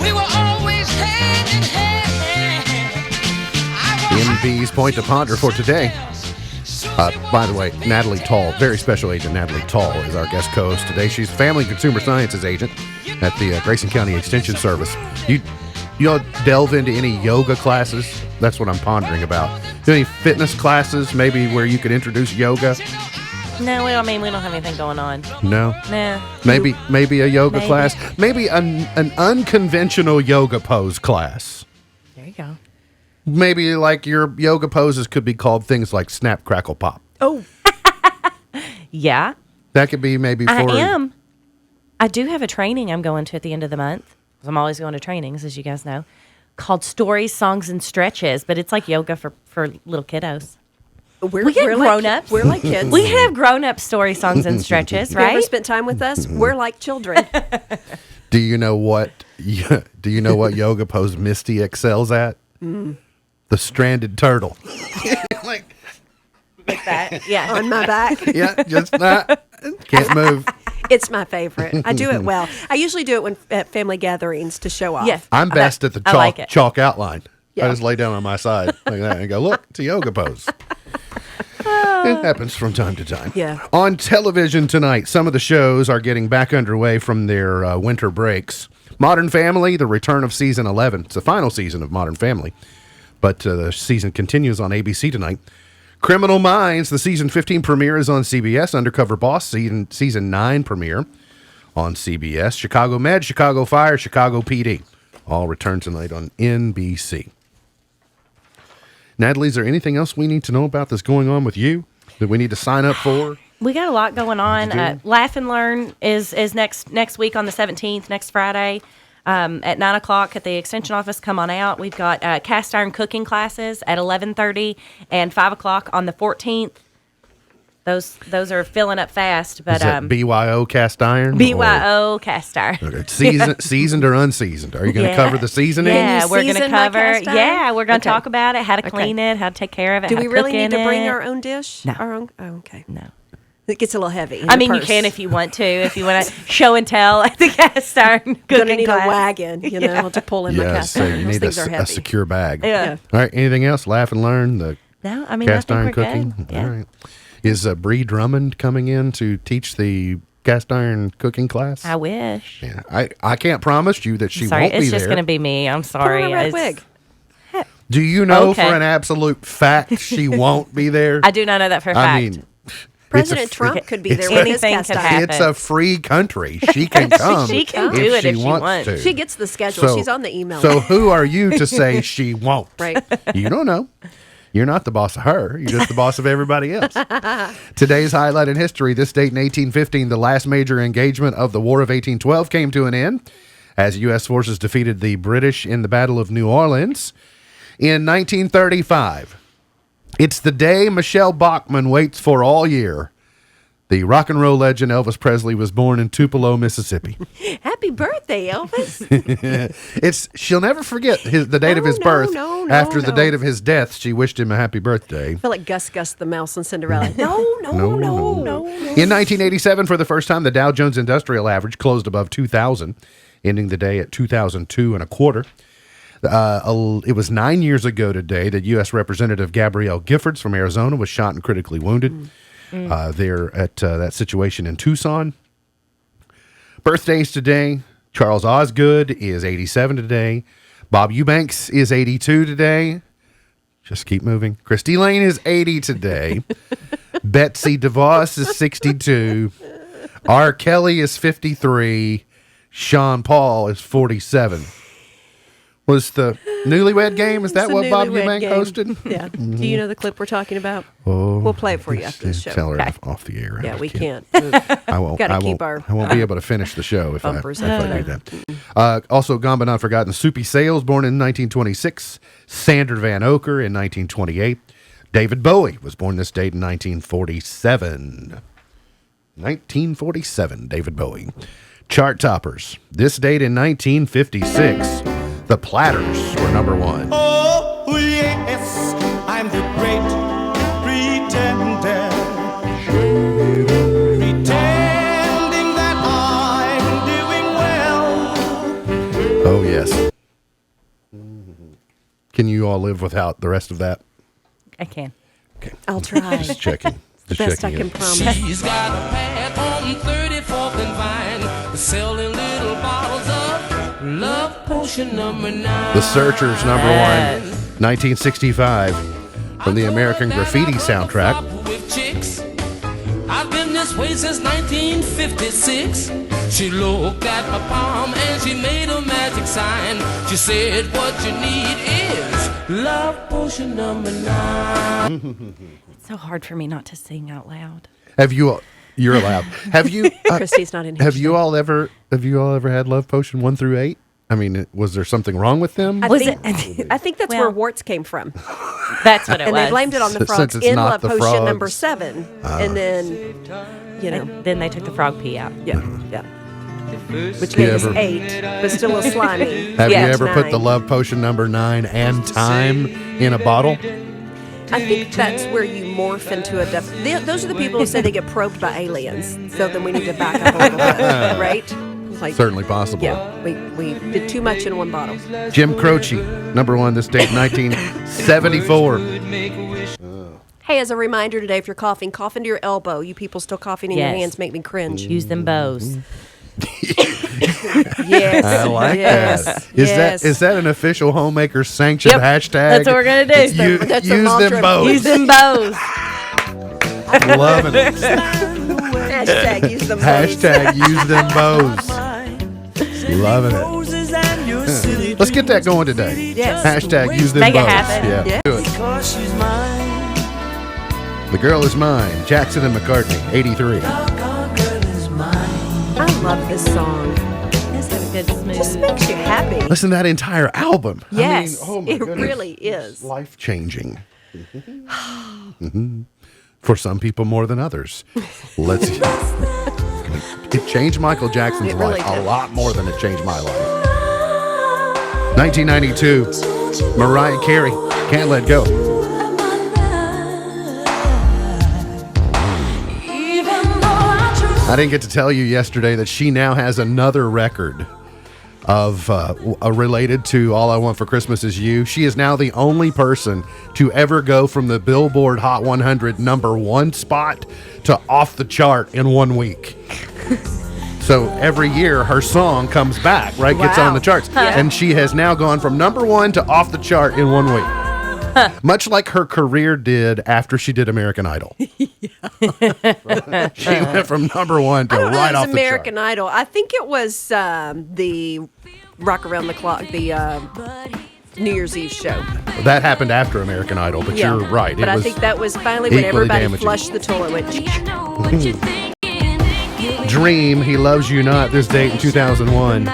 We were always hand in hand. MB's Point to Ponder for today. By the way, Natalie Tall, very special agent Natalie Tall, is our guest co-host today. She's Family and Consumer Sciences agent at the Grayson County Extension Service. You delve into any yoga classes? That's what I'm pondering about. Do any fitness classes, maybe where you could introduce yoga? No, we don't have anything going on. No? Nah. Maybe a yoga class? Maybe an unconventional yoga pose class. There you go. Maybe like your yoga poses could be called things like snap, crackle, pop. Oh. Yeah. That could be maybe for... I do have a training I'm going to at the end of the month. I'm always going to trainings, as you guys know, called Stories, Songs, and Stretches, but it's like yoga for little kiddos. We have grown-ups. We're like kids. We have grown-up story, songs, and stretches, right? You ever spent time with us? We're like children. Do you know what yoga pose Misty excels at? The stranded turtle. Like that, yeah. On my back. Yeah, just that. Can't move. It's my favorite. I do it well. I usually do it when at family gatherings to show off. Yes. I'm best at the chalk outline. Yeah. I just lay down on my side like that and go, look, it's a yoga pose. It happens from time to time. Yeah. On television tonight, some of the shows are getting back underway from their winter breaks. Modern Family, the return of season 11. It's the final season of Modern Family, but the season continues on ABC tonight. Criminal Minds, the season 15 premiere is on CBS. Undercover Boss, season 9 premiere on CBS. Chicago Med, Chicago Fire, Chicago PD, all return tonight on NBC. Natalie, is there anything else we need to know about that's going on with you that we need to sign up for? We got a lot going on. Laugh and Learn is next week on the 17th, next Friday, at 9 o'clock at the Extension office. Come on out. We've got cast iron cooking classes at 11:30 and 5 o'clock on the 14th. Those are filling up fast. But Is that BYO cast iron? BYO cast iron. Okay. Seasoned or unseasoned? Are you going to cover the seasoning? Yeah, we're going to season my cover. cast iron? Yeah, we're going to Okay. talk about it, how to clean it, how to take care of it. Do how we to really cook need in to bring it. our own dish? No. Our own? Oh, okay. No. It gets a little heavy. in I the mean, you purse. can if you want to. If you want to show and tell at the cast iron cooking Gonna need class. a wagon, you know, to pull in my Yes, cast so iron. you Those need things are a heavy. secure bag. Yeah. All right. Anything else? Laugh and learn the No, I mean, cast I iron think we're cooking. good. Yeah. All right. Is Bree Drummond coming in to teach the cast iron cooking class? I wish. Yeah, I can't promise you that she Sorry, won't be it's there. just going to be me. I'm sorry. Put on a red It's- wig. Do you know Okay. for an absolute fact she won't be there? I do not know that for a I fact. mean, President Trump could be there with his Anything cast could iron. happen. it's a free country. She can come. She can if do it she if she wants. to. She gets the schedule. She's on the email. So who are you to say she won't? Right. You don't know. You're not the boss of her. You're just the boss of everybody else. Today's highlight in history. This date in 1815, the last major engagement of the War of 1812 came to an end as U.S. forces defeated the British in the Battle of New Orleans. In 1935, it's the day Michelle Bachmann waits for all year. The rock and roll legend Elvis Presley was born in Tupelo, Mississippi. Happy birthday, Elvis. She'll never forget the date of his birth. After the date of his death, she wished him a happy birthday. I feel like Gus the Mouse and Cinderella. No. In 1987, for the first time, the Dow Jones Industrial Average closed above 2,000, ending the day at 2,002 and a quarter. It was 9 years ago today that U.S. Representative Gabrielle Giffords from Arizona was shot and critically wounded there at that situation in Tucson. Birthdays today. Charles Osgood is 87 today. Bob Eubanks is 82 today. Just keep moving. Christy Lane is 80 today. Betsy DeVos is 62. R. Kelly is 53. Sean Paul is 47. Was the Newlywed Game? Is that It's the what Bob Newlywed Eubank Game. hosted? Yeah. Mhm. Do you know the clip we're talking about? Oh, We'll play it for you after the show. Tell her Okay. off the air. Yeah, we can't. I won't. Gotta I keep won't. our I won't be able to finish the show if I bumpers do up there. that. Also, gone but not forgotten. Soupy Sales, born in 1926. Sander Van Oker in 1928. David Bowie was born this date in 1947. 1947, David Bowie. Chart toppers. This date in 1956, the Platters were number one. Oh, yes, I'm the great pretender. Pretending that I'm doing well. Oh, yes. Can you all live without the rest of that? I can. I'll try. Just checking. The Just best I checking can in. promise. She's got a pad on 34th and Vine, selling little bottles of love potion number 9. The Searchers, number one. 1965 from the American Graffiti soundtrack. With chicks, I've been this way since 1956. She looked at my palm and she made a magic sign. She said, what you need is love potion number 9. It's so hard for me not to sing out loud. Have you? You're allowed. Have you? Christy's not in here. Have you all ever had Love Potion 1 through 8? I mean, was there something wrong with them? I think that's where warts came from. That's what it and was. they blamed it on the Since frogs it's in not Love the Potion frogs. number 7. And then, you know. Then they took the frog pee out. Yeah, yeah. Which You gave us ever- 8, but still a slimy. Have Yeah, you ever put 9. the Love Potion number 9 and time in a bottle? I think that's where you morph into a those are the people who say they get probed by aliens. So then we need to back up a little bit, right? Like, Certainly possible. yeah, we did too much in one bottle. Jim Croce, number 1 this date, 1974. Hey, as a reminder today, if you're coughing, cough into your elbow. You people still coughing in your Yes. hands make me cringe. Use them bows. Yes. I like yes. that. Yes. Is that an official homemaker sanctioned Yep, hashtag? that's what we're gonna do. That's the use mantra. them bows. Use them bows. Loving it. Hashtag use them bows. Hashtag use them bows. Loving it. Let's get that going today. Yes. Hashtag use them Make it bows. happen. Yeah. Yes. Do it. Because she's mine. The Girl Is Mine. Jackson and McCartney, 83. I love this song. Just have a good smooth. Just makes you happy. Listen to that entire album. Yes, I mean, oh my it goodness. really is. Life changing. For some people more than others. Let's. It changed Michael Jackson's really life a did. lot more than it changed my life. 1992, Mariah Carey, Can't Let Go. I didn't get to tell you yesterday that she now has another record of related to All I Want for Christmas Is You. She is now the only person to ever go from the Billboard Hot 100 #1 spot to off the chart in 1 week. So every year her song comes back, right? Gets on the charts. Yeah. And she has now gone from #1 to off the chart in 1 week. Much like her career did after she did American Idol. She went from #1 to I don't know right if it off was the chart. American Idol. I think it was the Rock Around the Clock, the New Year's Eve show. That happened after American Idol, but Yeah. you're right. But it I was think that was finally when equally everybody damaging. flushed the toilet. Went, Dream, He Loves You Not, this date in 2001.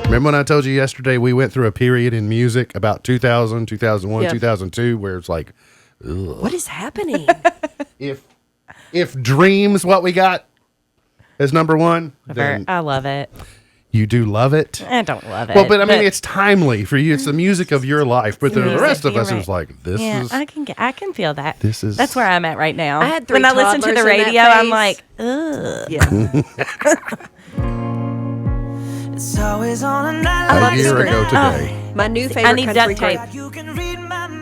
Remember when I told you yesterday we went through a period in music about 2000, 2001, Yeah. 2002 where it's like, ugh. what is happening? If Dream's what we got as #1, then I love it. you do love it. I don't love it. Well, but I mean, it's timely for you. It's the music of your life. But the Music, rest of you're us right. is like, this yeah, is. I can feel that. This is- That's where I'm at right now. I had 3 when I listen to the toddlers in that radio, I'm phase. like, ugh. Yeah. It's always on a night. I love A this year group. ago today. My new I favorite need country duct tape group.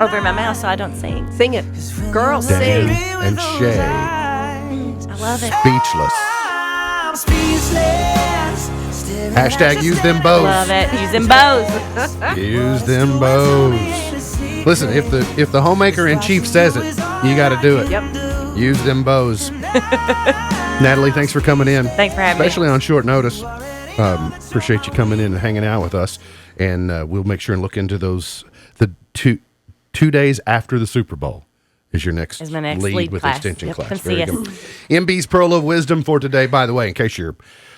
over my mouth so I don't sing. Sing it. Girls, Dan sing. and Shay, I love it. Speechless. I'm speechless. Hashtag use them bows. Love it. Using bows. Use them bows. Listen, if the homemaker in chief says it, you got to do it. Yep. Use them bows. Natalie, thanks for coming in. Thanks for having me. Especially on short notice. Appreciate you coming in and hanging out with us. And we'll make sure and look into those. The two days after the Super Bowl is your next, Is my next lead lead with class. Extension Yep, class. come Very see good. us. MB's Pearl of Wisdom for today, by the way, in case you're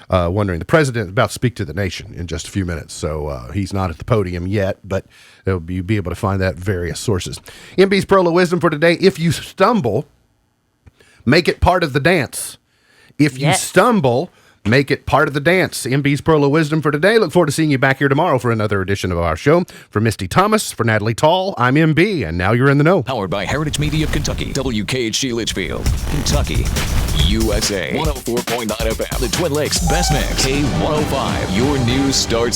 wondering, the president is about to speak to the nation in just a few minutes. So he's not at the podium yet, but you'll be able to find that at various sources. MB's Pearl of Wisdom for today. If you stumble, make it part of the dance. If you stumble, make it part of the dance. MB's Pearl of Wisdom for today. Look forward to seeing you back here tomorrow for another edition of our show. For Misty Thomas, for Natalie Tall, I'm MB, and now you're in the know. Powered by Heritage Media of Kentucky, WKHG Litchfield, Kentucky, USA. 104.9 FM, the Twin Lakes Best Mix, K105. Your news starts